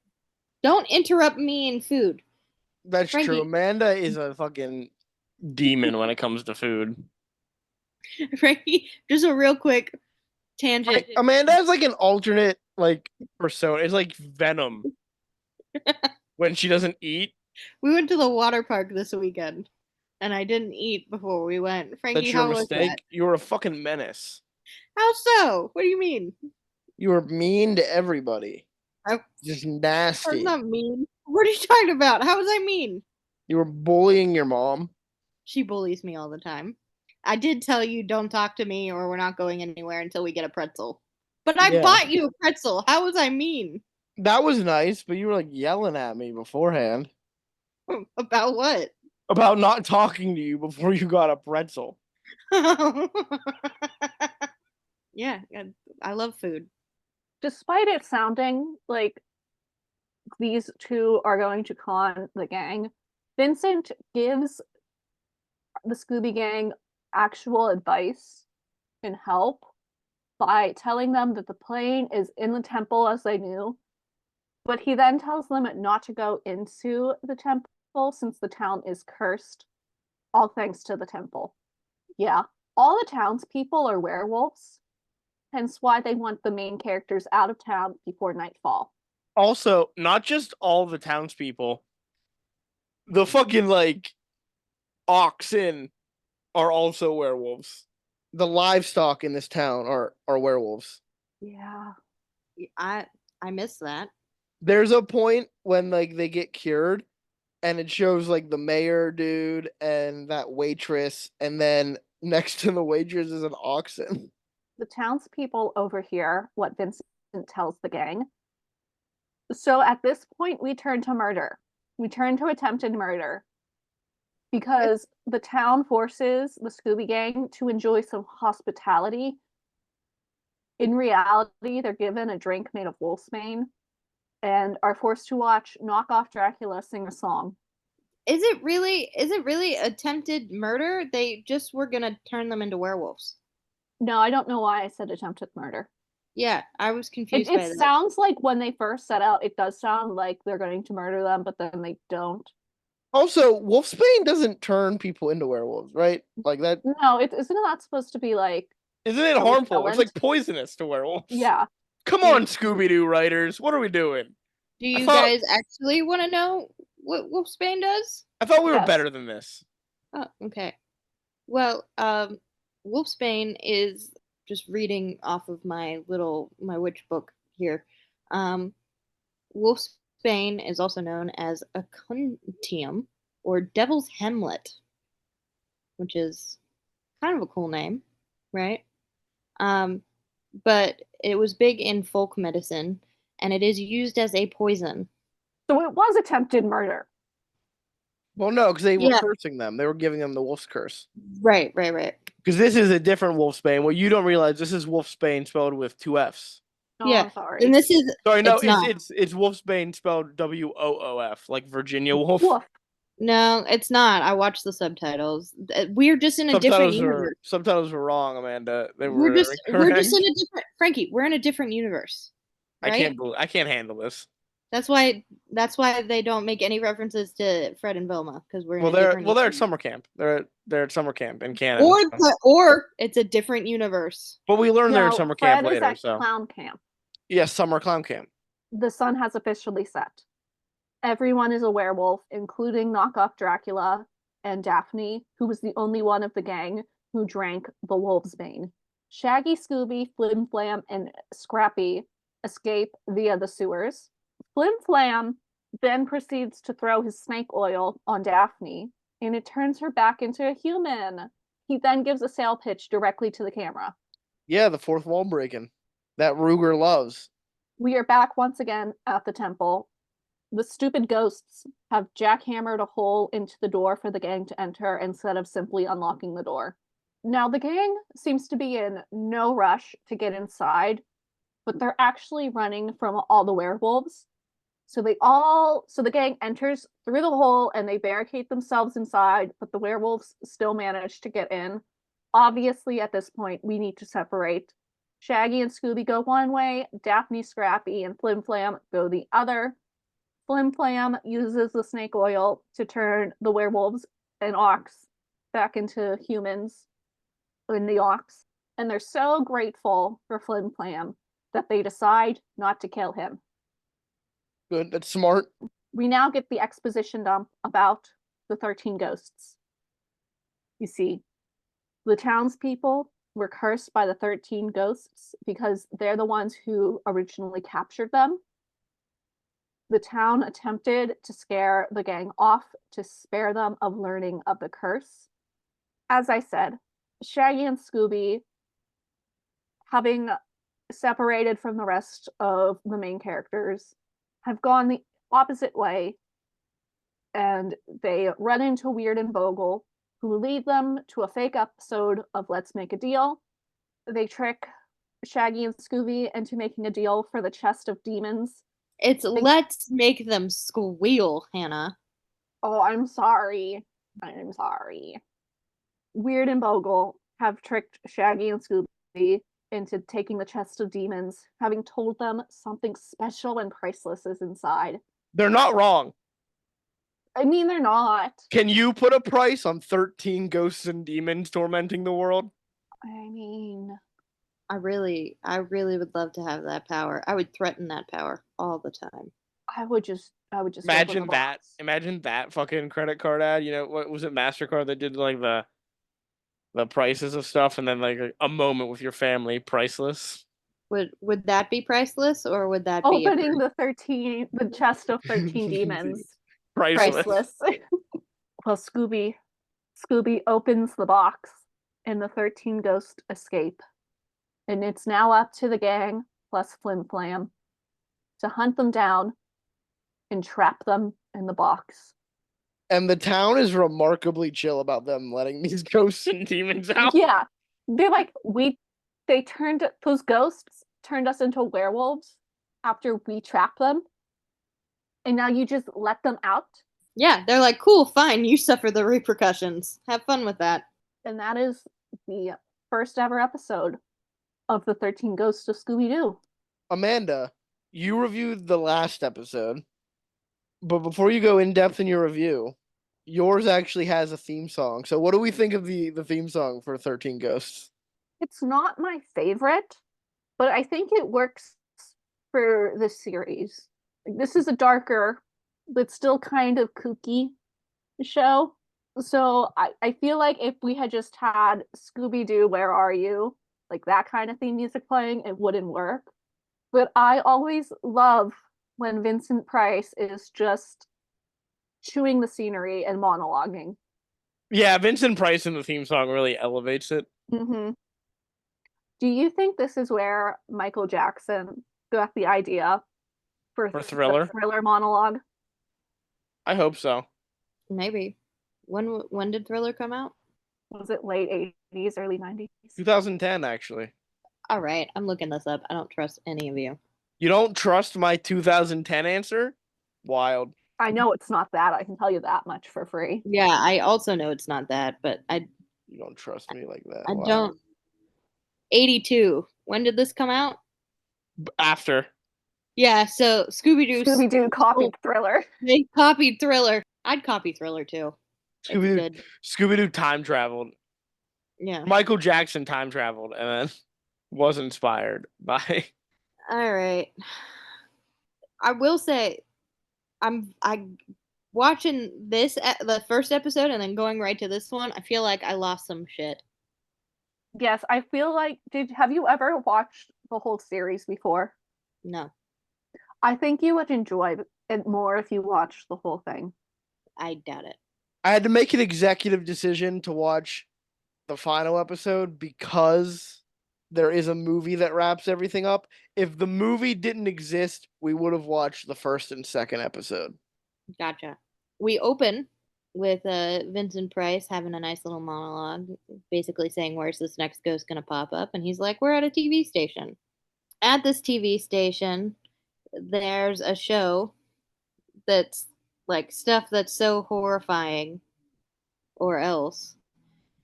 Speaker 3: Don't interrupt me in food.
Speaker 1: That's
Speaker 3: Frankie.
Speaker 1: true. Amanda is a fucking demon when it comes to food.
Speaker 3: Frankie, just a real quick tangent.
Speaker 1: Like, Amanda has like an alternate like persona. It's like Venom when she doesn't eat.
Speaker 3: We went to the water park this weekend, and I didn't eat before we went. Frankie,
Speaker 1: That's your
Speaker 3: how was that?
Speaker 1: mistake. You were a fucking menace.
Speaker 3: How so? What do you mean?
Speaker 1: You were mean to everybody.
Speaker 3: I
Speaker 1: Just
Speaker 3: was
Speaker 1: nasty.
Speaker 3: not mean. What are you talking about? How was I mean?
Speaker 1: You were bullying your mom.
Speaker 3: She bullies me all the time. I did tell you don't talk to me or we're not going anywhere until we get a pretzel. But I
Speaker 1: Yeah.
Speaker 3: bought you a pretzel. How was I mean?
Speaker 1: That was nice, but you were like yelling at me beforehand
Speaker 3: About what?
Speaker 1: about not talking to you before you got a pretzel.
Speaker 3: Yeah, I love food.
Speaker 2: Despite it sounding like these two are going to con the gang, Vincent gives the Scooby Gang actual advice and help by telling them that the plane is in the temple as they knew, but he then tells them not to go into the temple since the town is cursed, all thanks to the temple. Yeah, all the townspeople are werewolves, hence why they want the main characters out of town before nightfall.
Speaker 1: Also, not just all the townspeople, the fucking like oxen are also werewolves. The livestock in this town are werewolves.
Speaker 2: Yeah.
Speaker 3: I miss that.
Speaker 1: There's a point when like they get cured and it shows like the mayor dude and that waitress, and then next to the waitress is an oxen.
Speaker 2: The townspeople overhear what Vincent tells the gang. So at this point, we turn to murder. We turn to attempted murder because the town forces the Scooby Gang to enjoy some hospitality. In reality, they're given a drink made of wolfsbane and are forced to watch knockoff Dracula sing a song.
Speaker 3: Is it really attempted murder? They just were gonna turn them into werewolves.
Speaker 2: No, I don't know why I said attempted murder.
Speaker 3: Yeah, I was confused
Speaker 2: It
Speaker 3: by that.
Speaker 2: sounds like when they first set out, it does sound like they're going to murder them, but then they don't.
Speaker 1: Also, wolfsbane doesn't turn people into werewolves, right? Like that.
Speaker 2: No, isn't that supposed to be like,
Speaker 1: Isn't it
Speaker 2: a
Speaker 1: harmful? It's
Speaker 2: repellent?
Speaker 1: like poisonous to werewolves.
Speaker 2: Yeah.
Speaker 1: Come on, Scooby-Doo writers. What are we doing?
Speaker 3: Do you
Speaker 1: thought-
Speaker 3: guys actually want to know what wolfsbane does?
Speaker 1: I thought we were
Speaker 2: Yes.
Speaker 1: better than this.
Speaker 3: Oh, okay. Well, wolfsbane is just reading off of my witch book here. Wolfsbane is also known as acuntium or devil's hemlet, which is kind of a cool name, right? But it was big in folk medicine, and it is used as a poison.
Speaker 2: So it was attempted murder.
Speaker 1: Well, no, because they were
Speaker 3: Yeah.
Speaker 1: cursing them. They were giving them the wolf's curse.
Speaker 3: Right.
Speaker 1: Because this is a different wolfsbane. What you don't realize, this is wolfsbane spelled with two F's.
Speaker 2: Oh,
Speaker 3: Yeah.
Speaker 2: I'm sorry.
Speaker 3: And this is
Speaker 1: Sorry, no,
Speaker 3: It's not.
Speaker 1: it's wolfsbane spelled WOOF, like Virginia Wolf.
Speaker 2: Woof.
Speaker 3: no, it's not. I watched the subtitles. We're just in a different universe.
Speaker 1: Subtitles were wrong, Amanda. They
Speaker 3: We're
Speaker 1: were
Speaker 3: just
Speaker 1: incorrect.
Speaker 3: in a different Frankie. We're in a different universe. Right?
Speaker 1: I can't handle this.
Speaker 3: That's why they don't make any references to Fred and Velma because we're in
Speaker 1: Well,
Speaker 3: a different
Speaker 1: they're at
Speaker 3: universe.
Speaker 1: summer camp. They're at summer camp in Canada.
Speaker 3: Or it's a different universe.
Speaker 1: But we learned they're
Speaker 2: No,
Speaker 1: at summer
Speaker 2: Fred
Speaker 1: camp
Speaker 2: is
Speaker 1: later.
Speaker 2: at
Speaker 1: So
Speaker 2: clown camp.
Speaker 1: yes, summer clown camp.
Speaker 2: The sun has officially set. Everyone is a werewolf, including knockoff Dracula and Daphne, who was the only one of the gang who drank the wolf's bane. Shaggy, Scooby, Flim Flam, and Scrappy escape via the sewers. Flim Flam then proceeds to throw his snake oil on Daphne, and it turns her back into a human. He then gives a sale pitch directly to the camera.
Speaker 1: Yeah, the fourth wall breaking that Ruger loves.
Speaker 2: We are back once again at the temple. The stupid ghosts have jackhammered a hole into the door for the gang to enter instead of simply unlocking the door. Now, the gang seems to be in no rush to get inside, but they're actually running from all the werewolves. So the gang enters through the hole and they barricade themselves inside, but the werewolves still manage to get in. Obviously, at this point, we need to separate Shaggy and Scooby go one way, Daphne, Scrappy, and Flim Flam go the other. Flim Flam uses the snake oil to turn the werewolves and ox back into humans in the ox. And they're so grateful for Flim Flam that they decide not to kill him.
Speaker 1: Good. That's smart.
Speaker 2: We now get the exposition dump about the 13 ghosts. You see, the townspeople were cursed by the 13 ghosts because they're the ones who originally captured them. The town attempted to scare the gang off to spare them of learning of the curse. As I said, Shaggy and Scooby, having separated from the rest of the main characters, have gone the opposite way, and they run into Weird and Bogle, who lead them to a fake episode of Let's Make a Deal. They trick Shaggy and Scooby into making a deal for the chest of demons.
Speaker 3: It's let's make them squeal, Hannah.
Speaker 2: Oh, I'm sorry. I'm sorry. Weird and Bogle have tricked Shaggy and Scooby into taking the chest of demons, having told them something special and priceless is inside.
Speaker 1: They're not wrong.
Speaker 2: I mean, they're not.
Speaker 1: Can you put a price on 13 ghosts and demons tormenting the world?
Speaker 2: I mean,
Speaker 3: I really would love to have that power. I would threaten that power all the time.
Speaker 2: I would just
Speaker 1: Imagine that. Imagine that fucking credit card ad. You know, what was it, MasterCard that did like the prices of stuff, and then like a moment with your family, priceless.
Speaker 3: Would that be priceless, or would that be
Speaker 2: opening the chest of 13 demons?
Speaker 1: Priceless.
Speaker 2: Well, Scooby opens the box, and the 13 ghosts escape. And it's now up to the gang, plus Flim Flam, to hunt them down and trap them in the box.
Speaker 1: And the town is remarkably chill about them letting these ghosts and demons out.
Speaker 2: Yeah. They're like, those ghosts turned us into werewolves after we trapped them. And now you just let them out?
Speaker 3: Yeah, they're like, cool, fine, you suffer the repercussions. Have fun with that.
Speaker 2: And that is the first ever episode of the 13 Ghosts of Scooby-Doo.
Speaker 1: Amanda, you reviewed the last episode, but before you go in depth in your review, yours actually has a theme song. So what do we think of the theme song for 13 Ghosts?
Speaker 2: It's not my favorite, but I think it works for the series. This is a darker, but still kind of kooky show. So I feel like if we had just had Scooby-Doo, Where Are You? Like that kind of theme music playing, it wouldn't work. But I always love when Vincent Price is just chewing the scenery and monologuing.
Speaker 1: Yeah, Vincent Price in the theme song really elevates it.
Speaker 2: Mm-hmm. Do you think this is where Michael Jackson got the idea for
Speaker 1: Thriller?
Speaker 2: the Thriller monologue?
Speaker 1: I hope so.
Speaker 3: Maybe. When did Thriller come out?
Speaker 2: Was it late 80s, early 90s?
Speaker 1: 2010, actually.
Speaker 3: All right, I'm looking this up. I don't trust any of you.
Speaker 1: You don't trust my 2010 answer? Wild.
Speaker 2: I know it's not that. I can tell you that much for free.
Speaker 3: Yeah, I also know it's not that, but
Speaker 1: You don't trust me like that.
Speaker 3: I
Speaker 1: Wow.
Speaker 3: don't. 82. When did this come out?
Speaker 1: After.
Speaker 3: Yeah, so
Speaker 2: Scooby-Doo copied Thriller.
Speaker 3: They copied Thriller. I'd copy Thriller too.
Speaker 1: Scooby-Doo time traveled.
Speaker 3: Yeah.
Speaker 1: Michael Jackson time traveled and then was inspired by.
Speaker 3: All right. I will say, I watching the first episode and then going right to this one. I feel like I lost some shit.
Speaker 2: Yes, I feel like have you ever watched the whole series before?
Speaker 3: No.
Speaker 2: I think you would enjoy it more if you watched the whole thing.
Speaker 3: I doubt it.
Speaker 1: I had to make an executive decision to watch the final episode because there is a movie that wraps everything up. If the movie didn't exist, we would have watched the first and second episode.
Speaker 3: Gotcha. We open with Vincent Price having a nice little monologue, basically saying, where's this next ghost going to pop up? And he's like, we're at a TV station. At this TV station, there's a show that's like stuff that's so horrifying or else.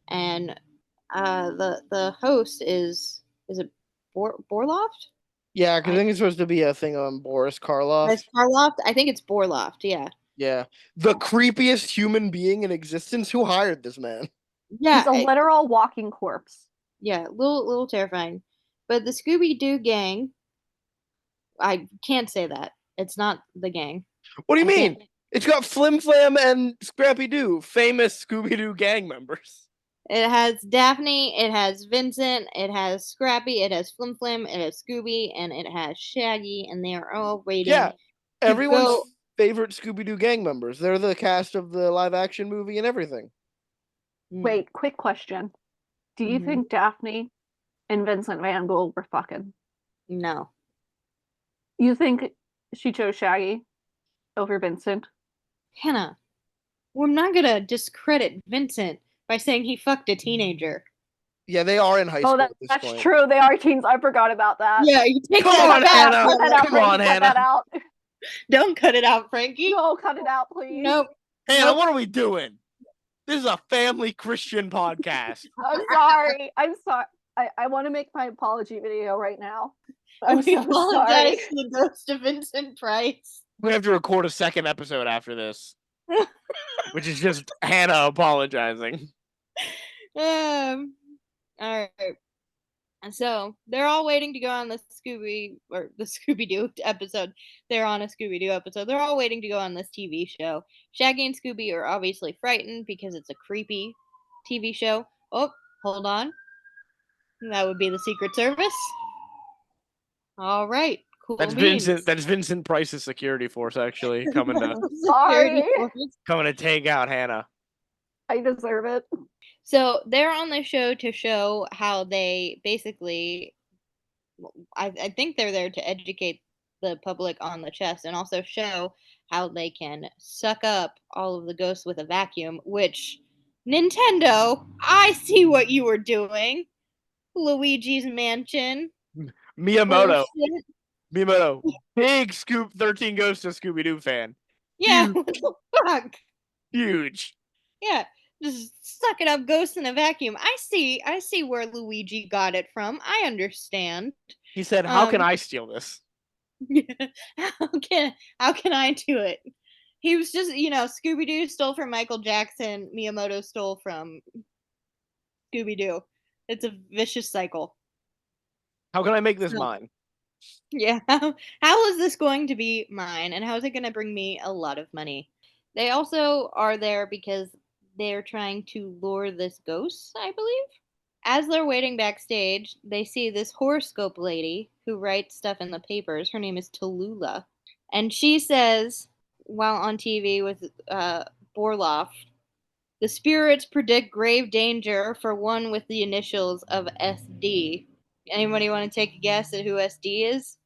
Speaker 3: And the host is a Borloft?
Speaker 1: Yeah, because I think it's supposed to be a thing on Boris Karloff.
Speaker 3: That's Karloff? I think it's Borloft, yeah.
Speaker 1: Yeah. The creepiest human being in existence. Who hired this man?
Speaker 3: Yeah,
Speaker 2: He's a literal walking corpse.
Speaker 3: yeah, little terrifying. But the Scooby-Doo gang, I can't say that. It's not the gang.
Speaker 1: What do you
Speaker 3: I
Speaker 1: mean?
Speaker 3: can't-
Speaker 1: It's got Flim Flam and Scrappy Doo, famous Scooby-Doo gang members.
Speaker 3: It has Daphne, it has Vincent, it has Scrappy, it has Flim Flam, it has Scooby, and it has Shaggy, and they are all waiting
Speaker 1: Yeah.
Speaker 3: to
Speaker 1: Everyone's
Speaker 3: go.
Speaker 1: favorite Scooby-Doo gang members. They're the cast of the live-action movie and everything.
Speaker 2: Wait, quick question. Do you
Speaker 3: Mhm.
Speaker 2: think Daphne and Vincent Van Gogh were fucking?
Speaker 3: No.
Speaker 2: You think she chose Shaggy over Vincent?
Speaker 3: Hannah, we're not gonna discredit Vincent by saying he fucked a teenager.
Speaker 1: Yeah, they are in high school at this
Speaker 2: That's
Speaker 1: point.
Speaker 2: true. They are teens. I forgot about that.
Speaker 3: Yeah, you take
Speaker 1: Come
Speaker 3: that
Speaker 1: on,
Speaker 3: back.
Speaker 1: Hannah.
Speaker 2: Cut that out,
Speaker 1: Come on,
Speaker 2: Frankie, cut
Speaker 1: Hannah.
Speaker 2: that out.
Speaker 3: Don't cut it out, Frankie.
Speaker 2: No, cut it out, please.
Speaker 3: Nope.
Speaker 1: Hannah,
Speaker 3: Nope.
Speaker 1: what are we doing? This is a family Christian podcast.
Speaker 2: I'm sorry. I'm sorry. I want to make my apology video right now. I'm
Speaker 3: We
Speaker 2: so
Speaker 3: apologize
Speaker 2: sorry.
Speaker 3: to the ghost of Vincent Price.
Speaker 1: We have to record a second episode after this, which is just Hannah apologizing.
Speaker 3: All right. And so they're all waiting to go on the Scooby-Doo episode. They're on a Scooby-Doo episode. They're all waiting to go on this TV show. Shaggy and Scooby are obviously frightened because it's a creepy TV show. Oh, hold on. That would be the Secret Service. All right. Cool.
Speaker 1: That's
Speaker 3: beans.
Speaker 1: Vincent. That's Vincent Price's security force actually coming to
Speaker 3: Security
Speaker 2: Sorry.
Speaker 3: force.
Speaker 1: coming to take out Hannah.
Speaker 2: I deserve it.
Speaker 3: So they're on the show to show how they basically, I think they're there to educate the public on the chest and also show how they can suck up all of the ghosts with a vacuum, which Nintendo, I see what you were doing. Luigi's Mansion.
Speaker 1: Miyamoto.
Speaker 3: Bullshit.
Speaker 1: Miyamoto. Big Scoop 13 Ghosts of Scooby-Doo fan.
Speaker 3: Yeah,
Speaker 1: Huge.
Speaker 3: what the fuck?
Speaker 1: Huge.
Speaker 3: Yeah, just sucking up ghosts in a vacuum. I see where Luigi got it from. I understand.
Speaker 1: He said, "How can I steal this?"
Speaker 3: how can I do it? He was just, Scooby Doo stole from Michael Jackson, Miyamoto stole from Scooby Doo. It's a vicious cycle.
Speaker 1: How can I make this
Speaker 3: So-
Speaker 1: mine?
Speaker 3: Yeah, how is this going to be mine, and how is it going to bring me a lot of money? They also are there because they're trying to lure this ghost, I believe. As they're waiting backstage, they see this horoscope lady who writes stuff in the papers. Her name is Tallulah. And she says, while on TV with Borloff, the spirits predict grave danger for one with the initials of SD. Anybody want to take a guess at who SD is?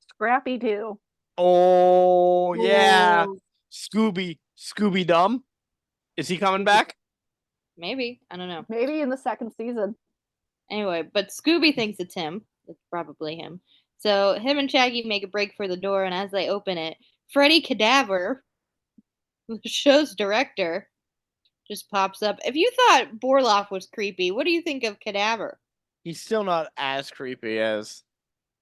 Speaker 2: Scrappy Doo.
Speaker 1: Oh yeah,
Speaker 3: Oh,
Speaker 1: Scooby Dumb. Is he coming back?
Speaker 3: maybe. I don't know.
Speaker 2: Maybe in the second season.
Speaker 3: Anyway, but Scooby thinks it's him. It's probably him. So him and Shaggy make a break for the door, and as they open it, Freddy Cadaver, the show's director, just pops up. If you thought Borloff was creepy, what do you think of Cadaver?
Speaker 1: He's still not as creepy as.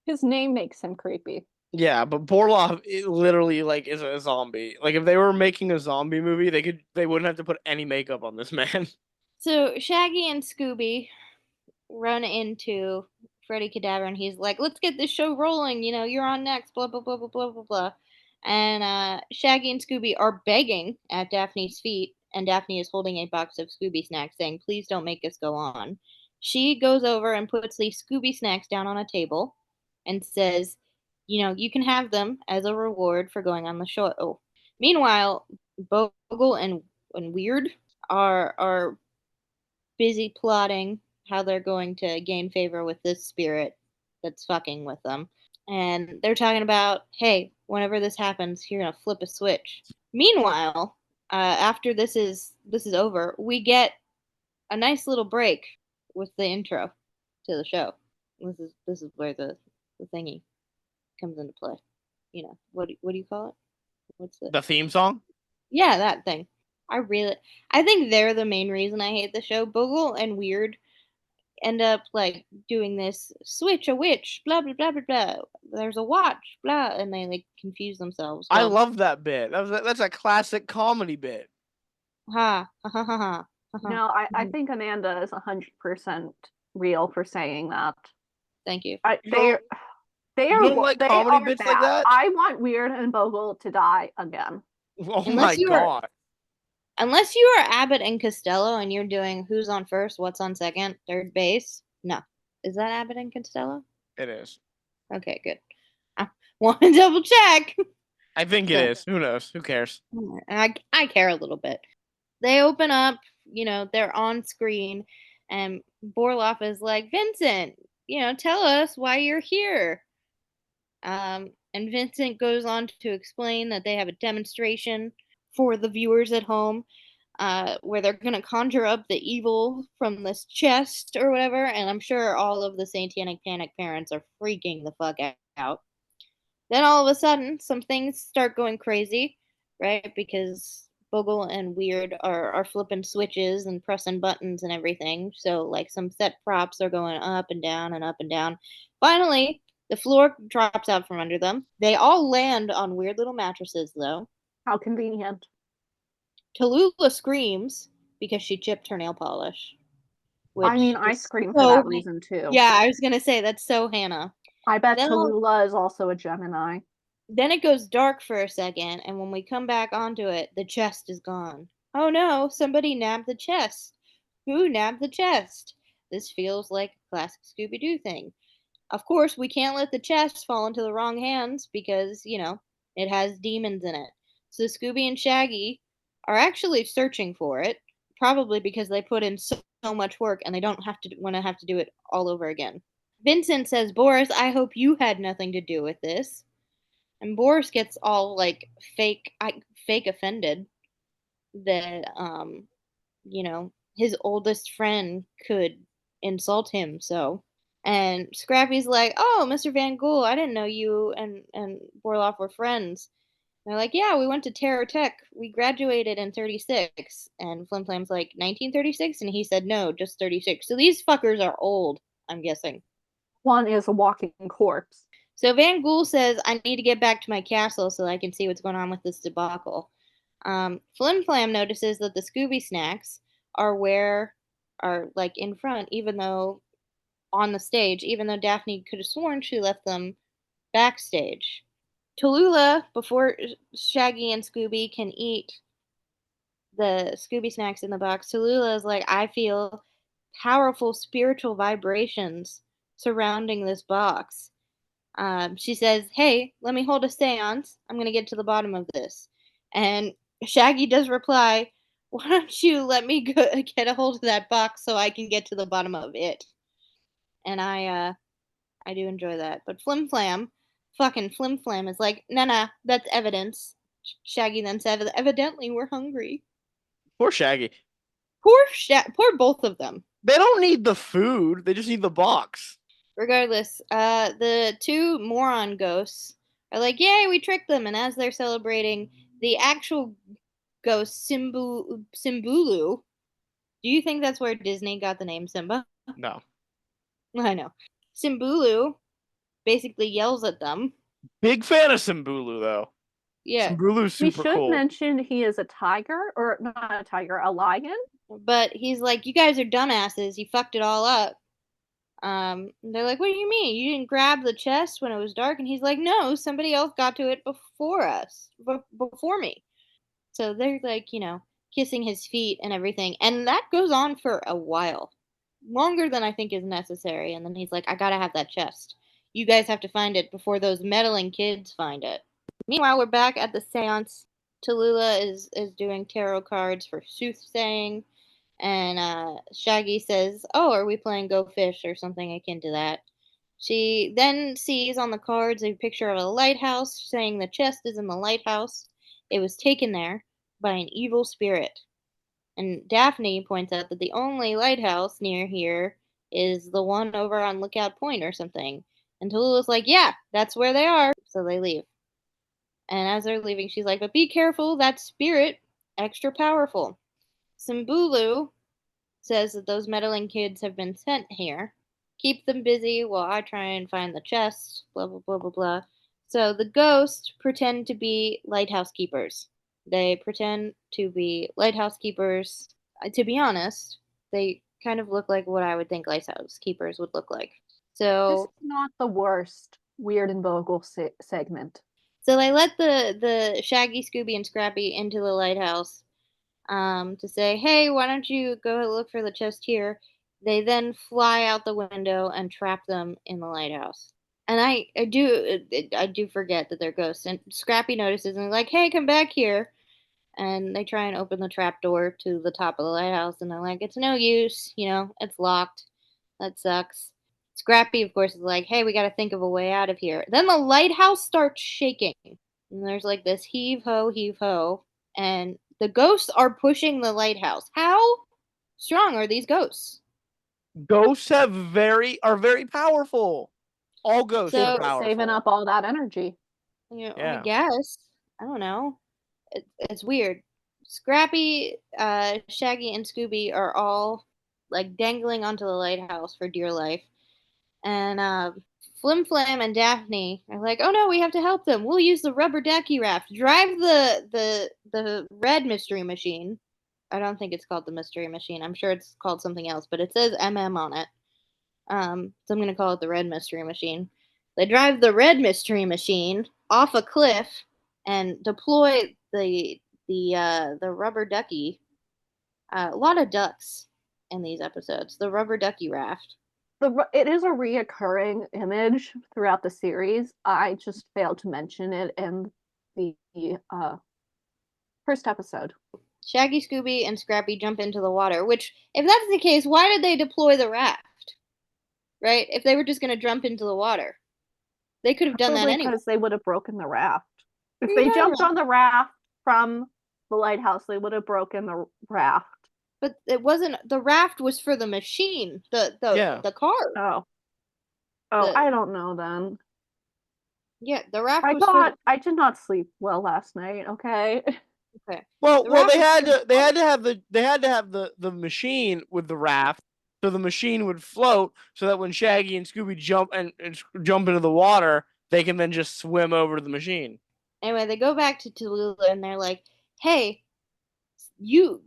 Speaker 2: His name makes him creepy.
Speaker 1: Yeah, but Borloff literally like is a zombie. Like if they were making a zombie movie, they wouldn't have to put any makeup on this man.
Speaker 3: So Shaggy and Scooby run into Freddy Cadaver, and he's like, "Let's get this show rolling. You're on next." Blah blah blah blah blah blah blah. And Shaggy and Scooby are begging at Daphne's feet, and Daphne is holding a box of Scooby snacks, saying, "Please don't make us go on." She goes over and puts these Scooby snacks down on a table, and says, "You can have them as a reward for going on the show." Oh. Meanwhile, Bogle and Weird are busy plotting how they're going to gain favor with this spirit that's fucking with them. And they're talking about, hey, whenever this happens, you're gonna flip a switch. Meanwhile, after this is over, we get a nice little break with the intro to the show. This is where the thingy comes into play. What do you call it? What's
Speaker 1: The theme song?
Speaker 3: Yeah, that thing. I think they're the main reason I hate the show. Bogle and Weird, end up like doing this switch a witch, blah blah blah blah blah. There's a watch, blah, and they like confuse themselves.
Speaker 1: I love that bit. That's a classic comedy bit.
Speaker 3: Ha ha ha ha.
Speaker 2: No, I think Amanda is 100% real for saying that.
Speaker 3: Thank you.
Speaker 2: They
Speaker 1: You don't like comedy bits like that?
Speaker 2: I want Weird and Bogle to die again.
Speaker 1: Oh my god.
Speaker 3: Unless you are Abbott and Costello and you're doing who's on first, what's on second, third base. No. Is that Abbott and Costello?
Speaker 1: It is.
Speaker 3: Okay, good. I want to double check.
Speaker 1: I think it is. Who knows? Who cares?
Speaker 3: I care a little bit. They open up, they're on screen, and Borloff is like, Vincent, tell us why you're here. And Vincent goes on to explain that they have a demonstration for the viewers at home, where they're going to conjure up the evil from this chest or whatever. And I'm sure all of the Satanic Panic parents are freaking the fuck out. Then all of a sudden, some things start going crazy, right? Because Bogle and Weird are flipping switches and pressing buttons and everything. So, like, some set props are going up and down and up and down. Finally, the floor drops out from under them. They all land on weird little mattresses, though.
Speaker 2: How convenient.
Speaker 3: Tallulah screams because she chipped her nail polish.
Speaker 2: I mean, I scream for that reason, too.
Speaker 3: Yeah, I was going to say, that's so Hannah.
Speaker 2: I bet Tallulah is also a Gemini.
Speaker 3: Then it goes dark for a second, and when we come back onto it, the chest is gone. Oh no, somebody nabbed the chest. Who nabbed the chest? This feels like a classic Scooby-Doo thing. Of course, we can't let the chest fall into the wrong hands because, it has demons in it. So Scooby and Shaggy are actually searching for it, probably because they put in so much work and they don't want to have to do it all over again. Vincent says, Boris, I hope you had nothing to do with this. And Boris gets all like fake offended that his oldest friend could insult him so. And Scrappy's like, "Oh, Mr. Van Gool, I didn't know you and Borloff were friends." And they're like, "Yeah, we went to Terror Tech. We graduated in 36." And Flim Flam's like, 1936? And he said, "No, just 36." So these fuckers are old, I'm guessing.
Speaker 2: One is a walking corpse.
Speaker 3: So Van Gool says, I need to get back to my castle so I can see what's going on with this debacle. Flim Flam notices that the Scooby snacks are like in front, even though on the stage, even though Daphne could have sworn she left them backstage. Tallulah, before Shaggy and Scooby can eat the Scooby snacks in the box, Tallulah is like, I feel powerful spiritual vibrations surrounding this box. She says, hey, let me hold a seance. I'm going to get to the bottom of this. And Shaggy does reply, why don't you let me get a hold of that box so I can get to the bottom of it? And I do enjoy that. But fucking Flim Flam is like, nah, that's evidence. Shaggy then said, evidently we're hungry.
Speaker 1: Poor Shaggy.
Speaker 3: Poor both of them.
Speaker 1: They don't need the food. They just need the box.
Speaker 3: Regardless, the two moron ghosts are like, yay, we tricked them. And as they're celebrating, the actual ghost, Simbulu, do you think that's where Disney got the name Simba?
Speaker 1: No.
Speaker 3: I know. Simbulu basically yells at them.
Speaker 1: Big fan of Simbulu, though.
Speaker 3: Yeah.
Speaker 1: Simbulu's super cool.
Speaker 2: We should mention he is a tiger, or not a tiger, a lion.
Speaker 3: But he's like, you guys are dumbasses. You fucked it all up. They're like, what do you mean? You didn't grab the chest when it was dark? And he's like, no, somebody else got to it before us, before me. So they're like, kissing his feet and everything. And that goes on for a while. Longer than I think is necessary. And then he's like, I gotta have that chest. You guys have to find it before those meddling kids find it. Meanwhile, we're back at the seance. Tallulah is doing tarot cards for soothsaying. And Shaggy says, oh, are we playing Go Fish or something akin to that? She then sees on the cards a picture of a lighthouse, saying the chest is in the lighthouse. It was taken there by an evil spirit. And Daphne points out that the only lighthouse near here is the one over on Lookout Point or something. And Tallulah's like, yeah, that's where they are. So they leave. And as they're leaving, she's like, but be careful, that spirit, extra powerful. Simbulu
Speaker 4: says that those meddling kids have been sent here. Keep them busy while I try and find the chest, blah, blah, blah, blah, blah. So the ghosts pretend to be lighthouse keepers. They pretend to be lighthouse keepers. To be honest, they kind of look like what I would think lighthouse keepers would look like.
Speaker 2: This
Speaker 4: So
Speaker 2: is not the worst Weird and Bogle segment.
Speaker 4: So they let the Shaggy, Scooby, and Scrappy into the lighthouse to say, hey, why don't you go look for the chest here? They then fly out the window and trap them in the lighthouse. And I do forget that they're ghosts. And Scrappy notices and like, hey, come back here. And they try and open the trap door to the top of the lighthouse. And they're like, it's no use. It's locked. That sucks. Scrappy, of course, is like, hey, we got to think of a way out of here. Then the lighthouse starts shaking. And there's like this heave ho. And the ghosts are pushing the lighthouse. How strong are these ghosts?
Speaker 1: Ghosts are very powerful. All ghosts
Speaker 4: So-
Speaker 1: are powerful.
Speaker 2: Saving up all that energy.
Speaker 4: I
Speaker 1: Yeah.
Speaker 4: guess. I don't know. It's weird. Scrappy, Shaggy, and Scooby are all like dangling onto the lighthouse for dear life. And Flim Flam and Daphne are like, oh no, we have to help them. We'll use the rubber ducky raft. Drive the red mystery machine. I don't think it's called the mystery machine. I'm sure it's called something else, but it says MM on it. So I'm gonna call it the red mystery machine. They drive the red mystery machine off a cliff and deploy the rubber ducky. A lot of ducks in these episodes. The rubber ducky raft.
Speaker 2: It is a reoccurring image throughout the series. I just failed to mention it in the first episode.
Speaker 4: Shaggy, Scooby, and Scrappy jump into the water, which, if that's the case, why did they deploy the raft? Right? If they were just going to jump into the water. They could have done that
Speaker 2: Probably
Speaker 4: anyway.
Speaker 2: because they would have broken the raft. If they jumped on the raft from the lighthouse, they would have broken the raft.
Speaker 4: But it wasn't. The raft was for the machine, the car.
Speaker 2: Oh, I don't know then.
Speaker 4: Yeah, the raft was
Speaker 2: I did not sleep well last night. Okay.
Speaker 4: Okay.
Speaker 1: Well,
Speaker 4: The
Speaker 1: well,
Speaker 4: raft
Speaker 1: they had to have the machine with the raft, so the machine would float, so that when Shaggy and Scooby jump into the water, they can then just swim over to the machine.
Speaker 4: Anyway, they go back to Tallulah and they're like, "Hey, you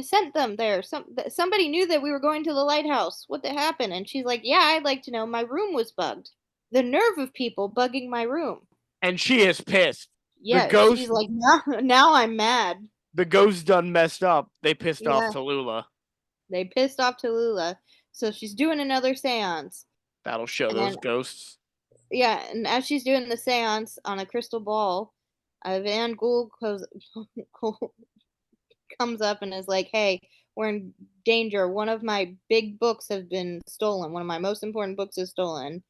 Speaker 4: sent them there. Somebody knew that we were going to the lighthouse. What happened?" And she's like, "Yeah, I'd like to know. My room was bugged. The nerve of people bugging my room."
Speaker 1: And she is pissed.
Speaker 4: Yeah,
Speaker 1: ghost-
Speaker 4: she's like, now I'm mad.
Speaker 1: The ghost done messed up. They pissed
Speaker 4: Yeah.
Speaker 1: off Tallulah.
Speaker 4: They pissed off Tallulah, so she's doing another seance.
Speaker 1: That'll show
Speaker 4: And
Speaker 1: those
Speaker 4: then-
Speaker 1: ghosts.
Speaker 4: Yeah, and as she's doing the seance on a crystal ball, Van Gool comes up and is like, "Hey, we're in danger. One of my big books have been stolen. One of my most important books is stolen."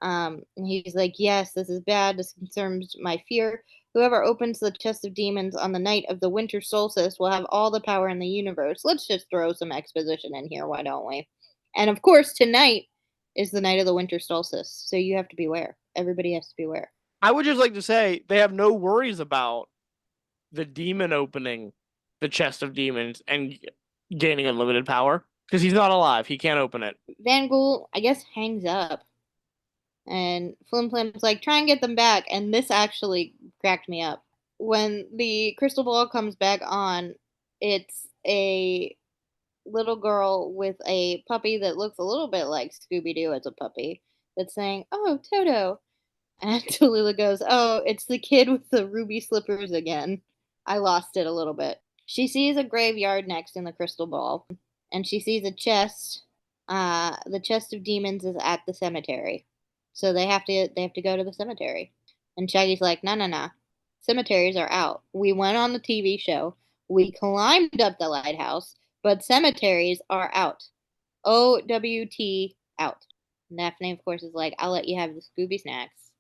Speaker 4: And he's like, "Yes, this is bad. This concerns my fear. Whoever opens the chest of demons on the night of the winter solstice will have all the power in the universe. Let's just throw some exposition in here, why don't we?" And of course, tonight is the night of the winter solstice, so you have to beware. Everybody has to beware.
Speaker 1: I would just like to say they have no worries about the demon opening the chest of demons and gaining unlimited power, because he's not alive. He can't open it.
Speaker 4: Van Gool, I guess, hangs up. And Flim Flam's like, try and get them back. And this actually cracked me up. When the crystal ball comes back on, it's a little girl with a puppy that looks a little bit like Scooby-Doo as a puppy that's saying, "Oh, Toto." And Tallulah goes, "Oh, it's the kid with the ruby slippers again." I lost it a little bit. She sees a graveyard next in the crystal ball, and she sees a chest. The chest of demons is at the cemetery, so they have to go to the cemetery. And Shaggy's like, "No. Cemeteries are out. We went on the TV show. We climbed up the lighthouse, but cemeteries are out. OWT out." And Daphne, of course, is like, "I'll let you have the Scooby snacks."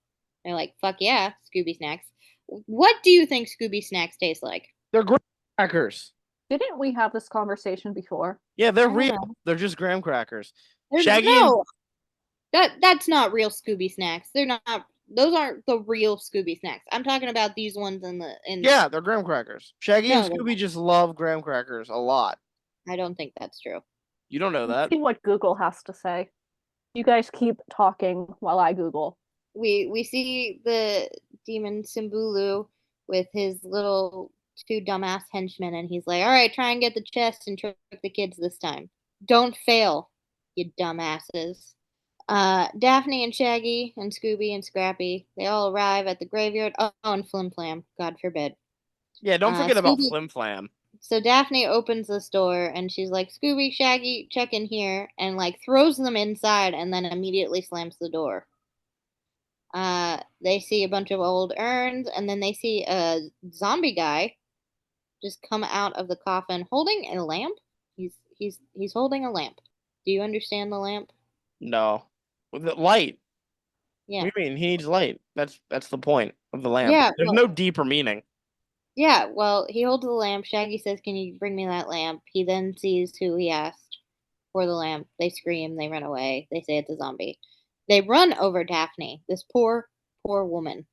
Speaker 4: They're like, "Fuck yeah, Scooby snacks." What do you think Scooby snacks taste like?
Speaker 1: They're graham crackers.
Speaker 2: Didn't we have this conversation before?
Speaker 1: Yeah, they're
Speaker 4: I don't
Speaker 1: real.
Speaker 4: know.
Speaker 1: They're just graham crackers.
Speaker 4: There's
Speaker 1: Shaggy
Speaker 4: no. That's not real Scooby snacks. They're not. Those aren't the real Scooby snacks. I'm talking about these ones in.
Speaker 1: Yeah, they're graham crackers. Shaggy
Speaker 4: No,
Speaker 1: and
Speaker 4: they're
Speaker 1: Scooby just love graham crackers a lot.
Speaker 4: I don't think that's true.
Speaker 1: You don't know
Speaker 2: Let's
Speaker 1: that.
Speaker 2: see what Google has to say. You guys keep talking while I Google.
Speaker 4: We see the demon Simbulu with his little two dumbass henchmen, and he's like, all right, try and get the chest and trick the kids this time. Don't fail, you dumbasses. Daphne and Shaggy and Scooby and Scrappy, they all arrive at the graveyard. Oh, and Flim Flam, God forbid.
Speaker 1: Yeah, don't forget about
Speaker 4: Scooby,
Speaker 1: Flim Flam.
Speaker 4: so Daphne opens this door and she's like, Scooby, Shaggy, check in here, and like throws them inside and then immediately slams the door. They see a bunch of old urns, and then they see a zombie guy just come out of the coffin holding a lamp. He's holding a lamp. Do you understand the lamp?
Speaker 1: No. With the light.
Speaker 4: Yeah.
Speaker 1: What do you mean? He needs light. That's the point of the lamp.
Speaker 4: Yeah,
Speaker 1: There's no deeper meaning.
Speaker 4: Yeah, well, he holds the lamp. Shaggy says, "Can you bring me that lamp?" He then sees who he asked for the lamp. They scream, they run away. They say it's a zombie. They run over Daphne, this poor, poor woman.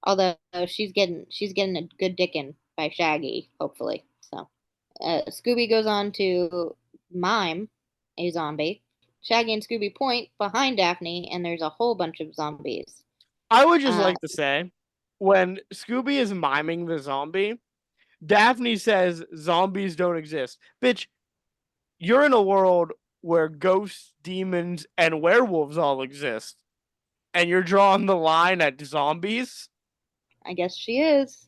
Speaker 4: Although she's getting a good dicking by Shaggy, hopefully. So Scooby goes on to mime a zombie. Shaggy and Scooby point behind Daphne, and there's a whole bunch of zombies.
Speaker 1: I would just like to say, when Scooby is miming the zombie, Daphne says zombies don't exist. Bitch, you're in a world where ghosts, demons, and werewolves all exist. And you're drawing the line at zombies?
Speaker 4: I guess she is.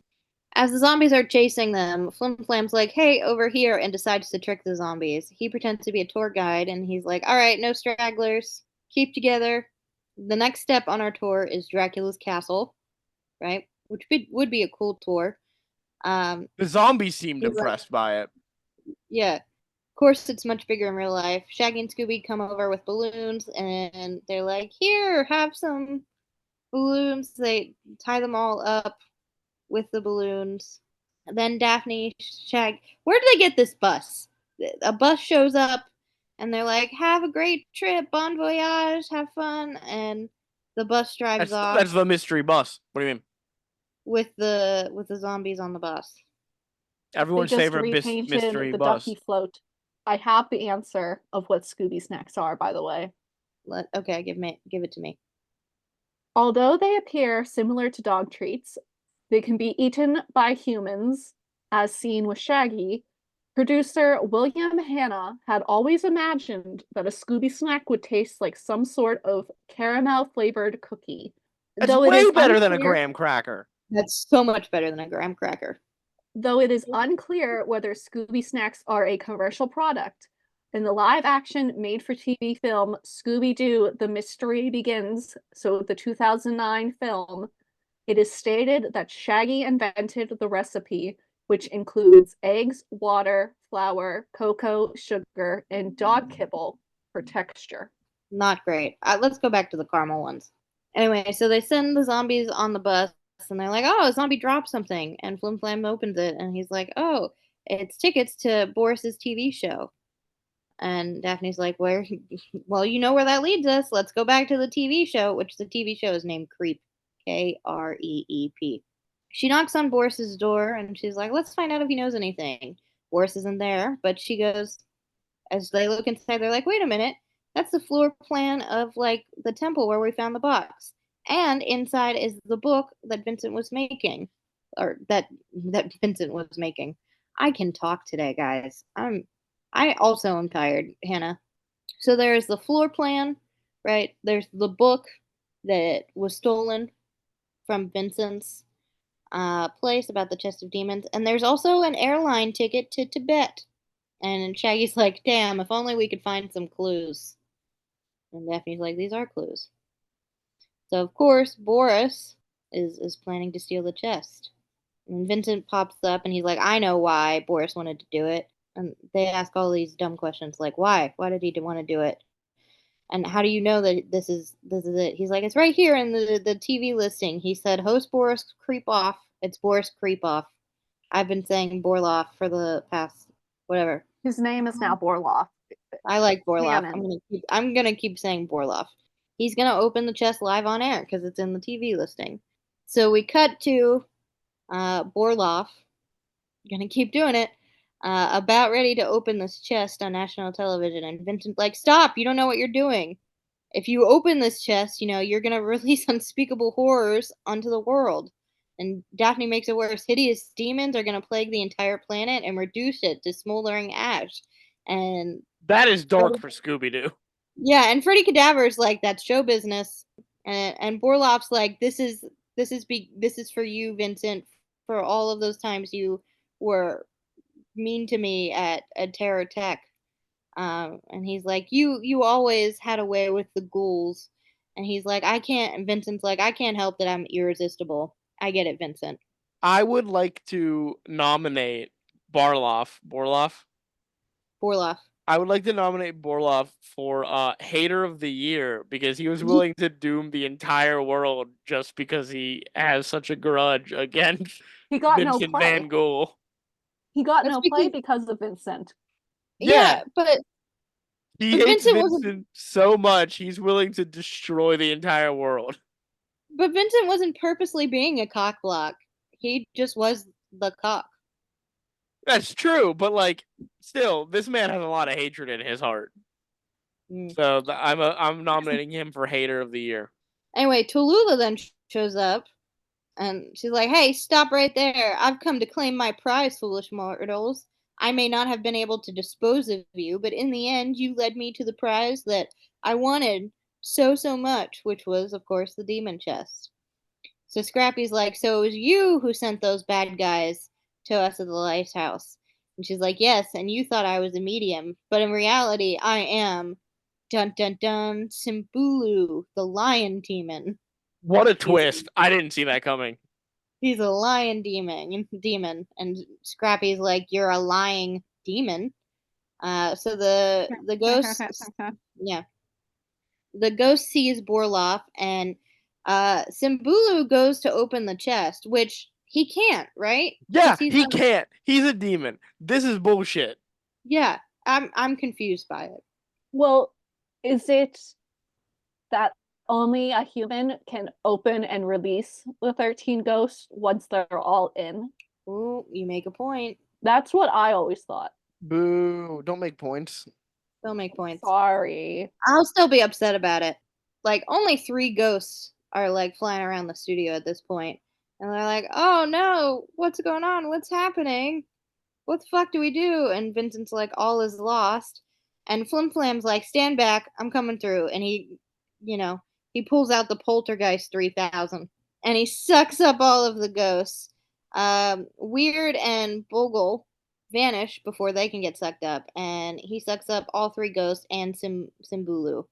Speaker 4: As the zombies are chasing them, Flim Flam's like, hey, over here, and decides to trick the zombies. He pretends to be a tour guide, and he's like, all right, no stragglers, keep together. The next step on our tour is Dracula's Castle, right? Which would be a cool tour.
Speaker 1: The zombies seemed
Speaker 4: he's like,
Speaker 1: impressed by it.
Speaker 4: yeah. Of course, it's much bigger in real life. Shaggy and Scooby come over with balloons, and they're like, here, have some balloons. They tie them all up with the balloons. Then Daphne, where did they get this bus? A bus shows up, and they're like, have a great trip, bon voyage, have fun. And the bus drives off.
Speaker 1: That's the mystery bus. What do you mean?
Speaker 4: With the zombies on the bus.
Speaker 1: Everyone's favorite mystery
Speaker 2: the
Speaker 1: bus.
Speaker 2: Ducky float. I have the answer of what Scooby snacks are, by the way.
Speaker 4: Okay, give it to me.
Speaker 2: Although they appear similar to dog treats, they can be eaten by humans, as seen with Shaggy. Producer William Hanna had always imagined that a Scooby snack would taste like some sort of caramel-flavored cookie.
Speaker 1: It's way better than a graham cracker.
Speaker 4: That's so much better than a graham cracker.
Speaker 2: Though it is unclear whether Scooby snacks are a commercial product. In the live-action made-for-TV film Scooby-Doo: The Mystery Begins, so the 2009 film, it is stated that Shaggy invented the recipe, which includes eggs, water, flour, cocoa, sugar, and dog kibble for texture.
Speaker 4: Not great. Let's go back to the caramel ones. Anyway, so they send the zombies on the bus, and they're like, oh, a zombie dropped something. And Flim Flam opens it, and he's like, oh, it's tickets to Boris's TV show. And Daphne's like, where? Well, you know where that leads us. Let's go back to the TV show, which the TV show is named Creep. Kreep. She knocks on Boris's door, and she's like, let's find out if he knows anything. Boris isn't there, but she goes, as they look inside, they're like, wait a minute. That's the floor plan of, like, the temple where we found the box. And inside is the book that Vincent was making. Or that Vincent was making. I can talk today, guys. I also am tired, Hannah. So there's the floor plan, right? There's the book that was stolen from Vincent's place about the chest of demons. And there's also an airline ticket to Tibet. And Shaggy's like, damn, if only we could find some clues. And Daphne's like, these are clues. So, of course, Boris is planning to steal the chest. And Vincent pops up, and he's like, I know why Boris wanted to do it. And they ask all these dumb questions, like, why? Why did he want to do it? And how do you know that this is it? He's like, it's right here in the TV listing. He said, host Boris Creep Off. It's Boris Creep Off. I've been saying Borloff for the past, whatever.
Speaker 2: His name is now Borloff.
Speaker 4: I like Borloff. I'm gonna keep saying Borloff. He's gonna open the chest live on air because it's in the TV listing. So we cut to Borloff. Gonna keep doing it. about ready to open this chest on national television. And Vincent's like, stop, you don't know what you're doing. If you open this chest, you're going to release unspeakable horrors onto the world. And Daphne makes it worse. Hideous demons are going to plague the entire planet and reduce it to smoldering ash. And
Speaker 1: that is dark for Scooby-Doo.
Speaker 4: Yeah, and Freddy Cadaver's like, that's show business. And Borloff's like, this is for you, Vincent, for all of those times you were mean to me at Terror Tech. And he's like, you always had a way with the ghouls. And he's like, I can't. And Vincent's like, I can't help that I'm irresistible. I get it, Vincent.
Speaker 1: I would like to nominate Borloff.
Speaker 4: Borloff.
Speaker 1: I would like to nominate Borloff for Hater of the Year because he was willing to doom the entire world just because he has such a grudge against Vincent Van Gogh.
Speaker 2: He got no play because of Vincent.
Speaker 4: Yeah, but
Speaker 1: he hates Vincent so much he's willing to destroy the entire world.
Speaker 4: But Vincent wasn't purposely being a cockblock. He just was the cock.
Speaker 1: That's true, but like, still, this man has a lot of hatred in his heart. So I'm nominating him for Hater of the Year.
Speaker 4: Anyway, Tallulah then shows up, and she's like, "Hey, stop right there! I've come to claim my prize, foolish mortals. I may not have been able to dispose of you, but in the end, you led me to the prize that I wanted so much, which was, of course, the demon chest." So Scrappy's like, "So it was you who sent those bad guys to us at the lighthouse?" And she's like, "Yes, and you thought I was a medium, but in reality, I am, dun dun dun, Simbulu, the lion demon."
Speaker 1: What a twist. I didn't see that coming.
Speaker 4: He's a lion demon, and Scrappy's like, "You're a lying demon." So the ghost, yeah, the ghost sees Borloff, and Simbulu goes to open the chest, which he can't, right?
Speaker 1: Yeah, he can't. He's a demon. This is bullshit.
Speaker 4: Yeah, I'm confused by it.
Speaker 2: Well, is it that only a human can open and release the 13 ghosts once they're all in?
Speaker 4: Ooh, you make a point.
Speaker 2: That's what I always thought.
Speaker 1: Boo, don't make points.
Speaker 4: Don't make points.
Speaker 2: Sorry.
Speaker 4: I'll still be upset about it. Like, only 3 ghosts are like flying around the studio at this point. And they're like, "Oh no, what's going on? What's happening? What the fuck do we do?" And Vincent's like, "All is lost." And Flim Flam's like, "Stand back, I'm coming through." And he pulls out the Poltergeist 3000. And he sucks up all of the ghosts. Weird and Bogle vanish before they can get sucked up. And he sucks up all 3 ghosts and Simbulu.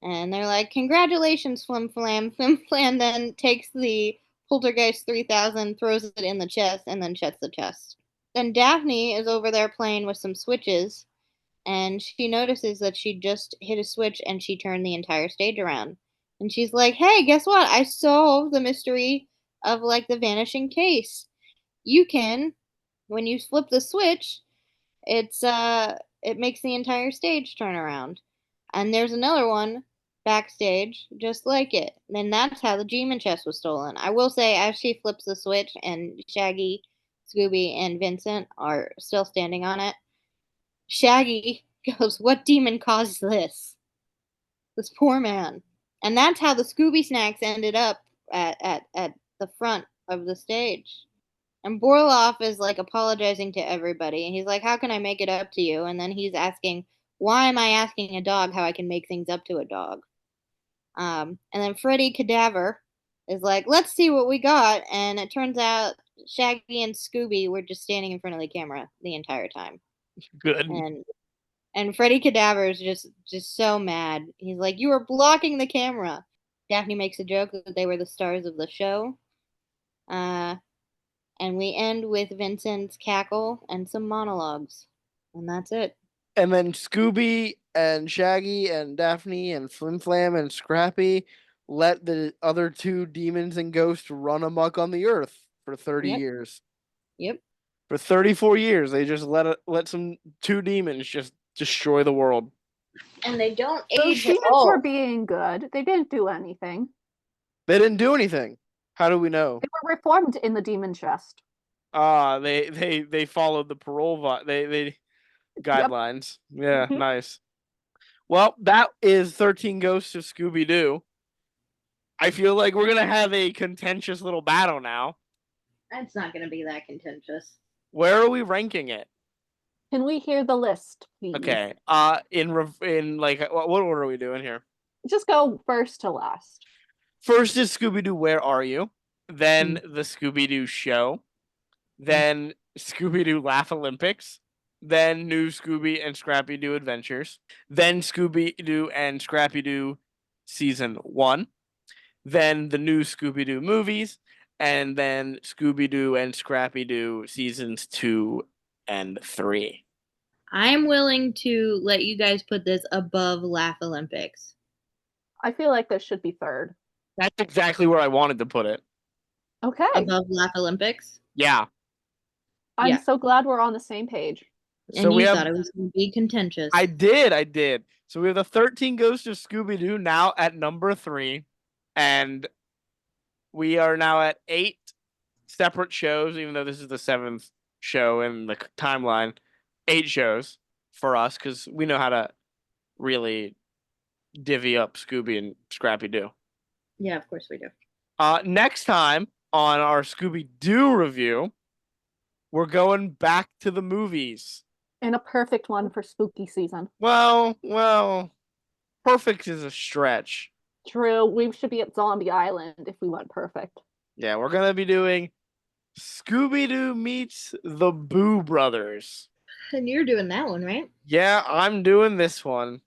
Speaker 4: And they're like, "Congratulations, Flim Flam." Flim Flam then takes the Poltergeist 3000, throws it in the chest, and then shuts the chest. Then Daphne is over there playing with some switches, and she notices that she just hit a switch and she turned the entire stage around. And she's like, "Hey, guess what? I solved the mystery of like the vanishing case. You can, when you flip the switch, it makes the entire stage turn around." And there's another one backstage just like it. And that's how the demon chest was stolen. I will say, as she flips the switch and Shaggy, Scooby, and Vincent are still standing on it, Shaggy goes, "What demon caused this? This poor man." And that's how the Scooby snacks ended up at the front of the stage. And Borloff is like apologizing to everybody. And he's like, "How can I make it up to you?" And then he's asking, "Why am I asking a dog how I can make things up to a dog?" And then Freddy Cadaver is like, "Let's see what we got." And it turns out Shaggy and Scooby were just standing in front of the camera the entire time.
Speaker 1: Good.
Speaker 4: And Freddy Cadaver is just so mad. He's like, "You were blocking the camera." Daphne makes a joke that they were the stars of the show. And we end with Vincent's cackle and some monologues. And that's it.
Speaker 1: And then Scooby and Shaggy and Daphne and Flim Flam and Scrappy let the other 2 demons and ghosts run amok on the earth for 30 years.
Speaker 4: Yep.
Speaker 1: For 34 years, they just let some 2 demons just destroy the world.
Speaker 4: And they don't age
Speaker 2: Those demons
Speaker 4: at all.
Speaker 2: were being good. They didn't do anything.
Speaker 1: They didn't do anything. How do we know?
Speaker 2: They were reformed in the demon chest.
Speaker 1: They followed the they guidelines. Yeah,
Speaker 2: Mhm.
Speaker 1: nice. Well, that is 13 Ghosts of Scooby-Doo. I feel like we're gonna have a contentious little battle now.
Speaker 3: That's not going to be that contentious.
Speaker 1: Where are we ranking it?
Speaker 2: Can we hear the list, please?
Speaker 1: Okay. In like what order are we doing here?
Speaker 2: Just go first to last.
Speaker 1: First is Scooby-Doo Where Are You? Then the Scooby-Doo Show. Then Scooby-Doo Laugh Olympics. Then New Scooby and Scrappy-Doo Adventures. Then Scooby-Doo and Scrappy-Doo Season 1. Then the new Scooby-Doo movies. And then Scooby-Doo and Scrappy-Doo Seasons 2 and 3.
Speaker 4: I'm willing to let you guys put this above Laugh Olympics.
Speaker 2: I feel like this should be third.
Speaker 1: That's exactly where I wanted to put it.
Speaker 2: Okay.
Speaker 4: Above Laugh Olympics?
Speaker 1: Yeah.
Speaker 2: I'm
Speaker 4: Yeah.
Speaker 2: so glad we're on the same page.
Speaker 4: And
Speaker 1: So
Speaker 4: you
Speaker 1: we have
Speaker 4: thought it was going to be contentious.
Speaker 1: I did. So we have the 13 Ghosts of Scooby-Doo now at number 3. And we are now at 8 separate shows, even though this is the 7th show in the timeline. 8 shows for us, because we know how to really divvy up Scooby and Scrappy-Doo.
Speaker 4: Yeah, of course we do.
Speaker 1: Next time on our Scooby-Doo review, we're going back to the movies.
Speaker 2: And a perfect one for spooky season.
Speaker 1: Well, perfect is a stretch.
Speaker 2: True. We should be at Zombie Island if we went perfect.
Speaker 1: Yeah, we're going to be doing Scooby-Doo meets the Boo Brothers.
Speaker 4: And you're doing that one, right?
Speaker 1: Yeah, I'm doing this one.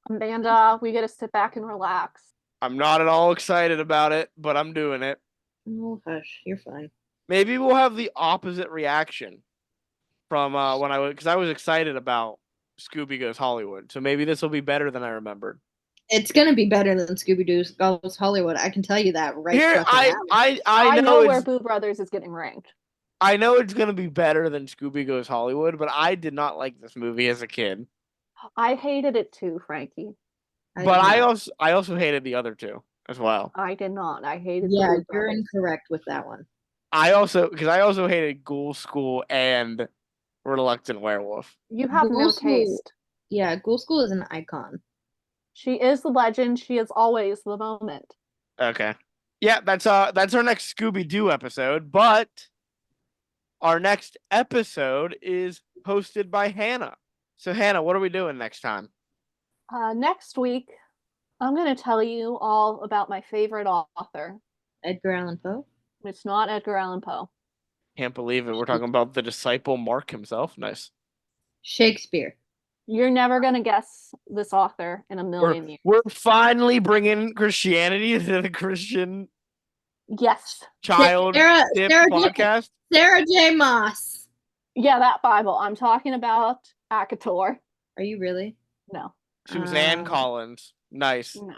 Speaker 2: Amanda, we get to sit back and relax.
Speaker 1: I'm not at all excited about it, but I'm doing it.
Speaker 4: Oh, hush. You're fine.
Speaker 1: Maybe we'll have the opposite reaction from when because I was excited about Scooby Goes Hollywood. So maybe this will be better than I remembered.
Speaker 4: It's going to be better than Scooby-Doo Goes Hollywood. I can tell you that right
Speaker 1: Here,
Speaker 4: fucking now.
Speaker 1: I
Speaker 2: know where
Speaker 1: it's,
Speaker 2: Boo Brothers is getting ranked.
Speaker 1: I know it's going to be better than Scooby Goes Hollywood, but I did not like this movie as a kid.
Speaker 2: I hated it too, Frankie.
Speaker 1: But I also hated the other two as well.
Speaker 2: I did not. I hated
Speaker 4: Yeah,
Speaker 2: the Boo
Speaker 4: you're
Speaker 2: Brothers.
Speaker 4: incorrect with that one.
Speaker 1: I also hated Ghoul School and Reluctant Werewolf.
Speaker 2: You have
Speaker 4: Ghoul
Speaker 2: no
Speaker 4: School-
Speaker 2: taste.
Speaker 4: Yeah, Ghoul School is an icon.
Speaker 2: She is the legend. She is always the moment.
Speaker 1: Okay. Yeah, that's our next Scooby-Doo episode, but our next episode is hosted by Hannah. So Hannah, what are we doing next time?
Speaker 2: Next week, I'm going to tell you all about my favorite author.
Speaker 4: Edgar Allan Poe?
Speaker 2: It's not Edgar Allan Poe.
Speaker 1: Can't believe it. We're talking about the disciple Mark himself. Nice.
Speaker 4: Shakespeare.
Speaker 2: You're never going to guess this author in a million years.
Speaker 1: We're finally bringing Christianity to the Christian
Speaker 2: Yes.
Speaker 1: child
Speaker 4: Sarah
Speaker 1: podcast.
Speaker 4: Sarah J. Maas.
Speaker 2: Yeah, that Bible. I'm talking about Akator.
Speaker 4: Are you really?
Speaker 2: No.
Speaker 1: Suzanne Collins. Nice.
Speaker 2: No.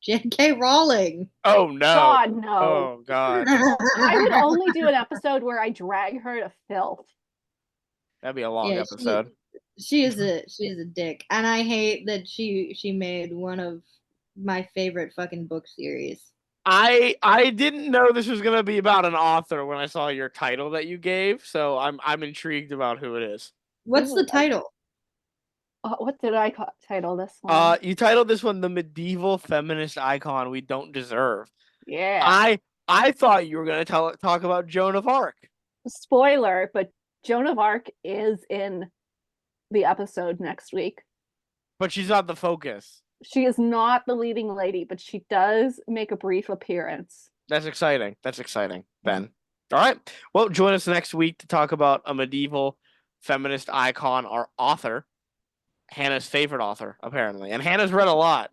Speaker 4: J.K. Rowling.
Speaker 1: Oh no.
Speaker 2: God, no.
Speaker 1: Oh god.
Speaker 2: I would only do an episode where I drag her to filth.
Speaker 1: That'd be a long episode.
Speaker 4: She is a dick, and I hate that she made one of my favorite fucking book series.
Speaker 1: I didn't know this was gonna be about an author when I saw your title that you gave, so I'm intrigued about who it is.
Speaker 4: What's the title?
Speaker 2: What did I title this one?
Speaker 1: You titled this one "The Medieval Feminist Icon We Don't Deserve."
Speaker 2: Yeah.
Speaker 1: I thought you were gonna talk about Joan of Arc.
Speaker 2: Spoiler, but Joan of Arc is in the episode next week.
Speaker 1: But she's not the focus.
Speaker 2: She is not the leading lady, but she does make a brief appearance.
Speaker 1: That's exciting. Ben. All right. Well, join us next week to talk about a medieval feminist icon, our author, Hannah's favorite author, apparently. And Hannah's read a lot.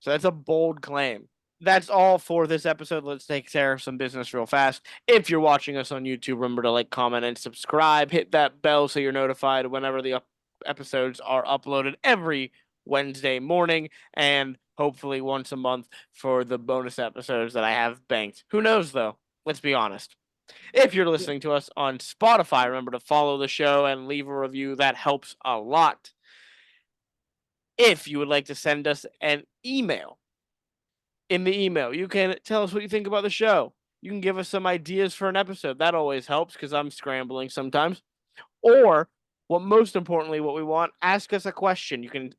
Speaker 1: So that's a bold claim. That's all for this episode. Let's take care of some business real fast. If you're watching us on YouTube, remember to like, comment, and subscribe. Hit that bell so you're notified whenever the episodes are uploaded every Wednesday morning, and hopefully once a month for the bonus episodes that I have banked. Who knows, though? Let's be honest. If you're listening to us on Spotify, remember to follow the show and leave a review. That helps a lot. If you would like to send us an email, in the email, you can tell us what you think about the show. You can give us some ideas for an episode. That always helps because I'm scrambling sometimes. Or, most importantly, what we want, ask us a question. You can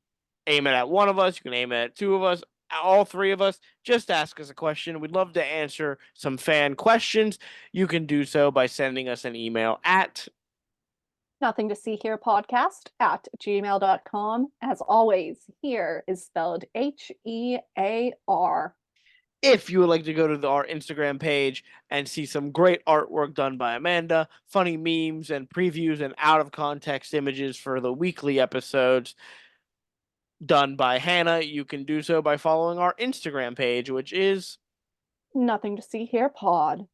Speaker 1: aim it at one of us. You can aim it at two of us, all three of us. Just ask us a question. We'd love to answer some fan questions. You can do so by sending us an email at
Speaker 2: Nothing to see here podcast at gmail.com. As always, here is spelled HEAR.
Speaker 1: If you would like to go to our Instagram page and see some great artwork done by Amanda, funny memes and previews and out of context images for the weekly episodes done by Hannah, you can do so by following our Instagram page, which is
Speaker 2: Nothing to see here pod.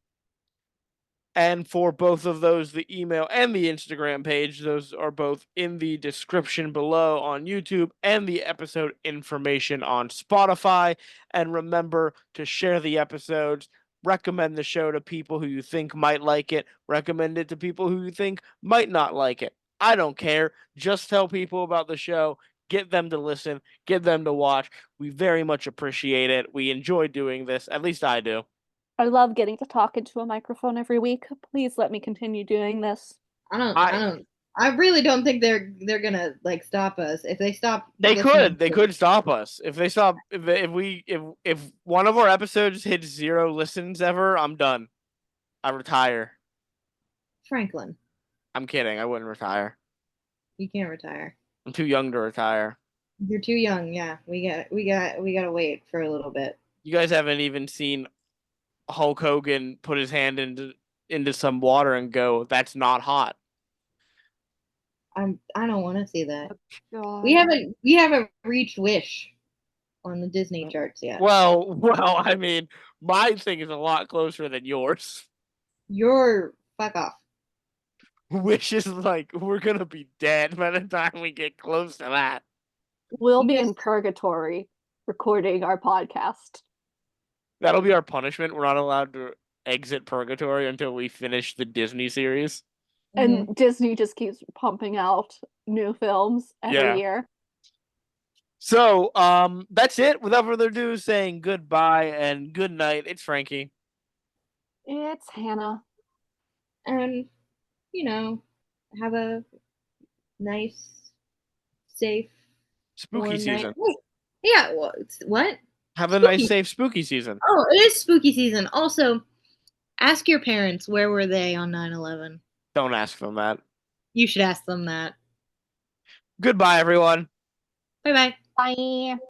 Speaker 1: And for both of those, the email and the Instagram page, those are both in the description below on YouTube and the episode information on Spotify. And remember to share the episodes, recommend the show to people who you think might like it, recommend it to people who you think might not like it. I don't care. Just tell people about the show. Get them to listen, get them to watch. We very much appreciate it. We enjoy doing this. At least I do.
Speaker 2: I love getting to talk into a microphone every week. Please let me continue doing this.
Speaker 3: I really don't think they're gonna like stop us. If they stop,
Speaker 1: they could stop us. If they stop, if one of our episodes hits 0 listens ever, I'm done. I retire.
Speaker 3: Franklin,
Speaker 1: I'm kidding. I wouldn't retire.
Speaker 3: You can't retire.
Speaker 1: I'm too young to retire.
Speaker 3: You're too young. Yeah, we gotta wait for a little bit.
Speaker 1: You guys haven't even seen Hulk Hogan put his hand into some water and go, "That's not hot."
Speaker 3: I don't want to see that.
Speaker 2: God.
Speaker 3: We haven't reached Wish on the Disney charts yet.
Speaker 1: Well, I mean, my thing is a lot closer than yours.
Speaker 3: You're fuck off.
Speaker 1: Wish is like we're gonna be dead by the time we get close to that.
Speaker 2: We'll be in purgatory recording our podcast.
Speaker 1: That'll be our punishment. We're not allowed to exit purgatory until we finish the Disney series.
Speaker 2: And Disney just keeps pumping out new films every year.
Speaker 1: So, that's it. Without further ado, saying goodbye and good night. It's Frankie.
Speaker 2: It's Hannah.
Speaker 3: And, have a nice, safe,
Speaker 1: spooky season.
Speaker 3: Yeah, what?
Speaker 1: Have a nice, safe, spooky season.
Speaker 3: Oh, it is spooky season. Also, ask your parents, where were they on 9/11?
Speaker 1: Don't ask them that.
Speaker 3: You should ask them that.
Speaker 1: Goodbye, everyone.
Speaker 3: Bye-bye.
Speaker 2: Bye.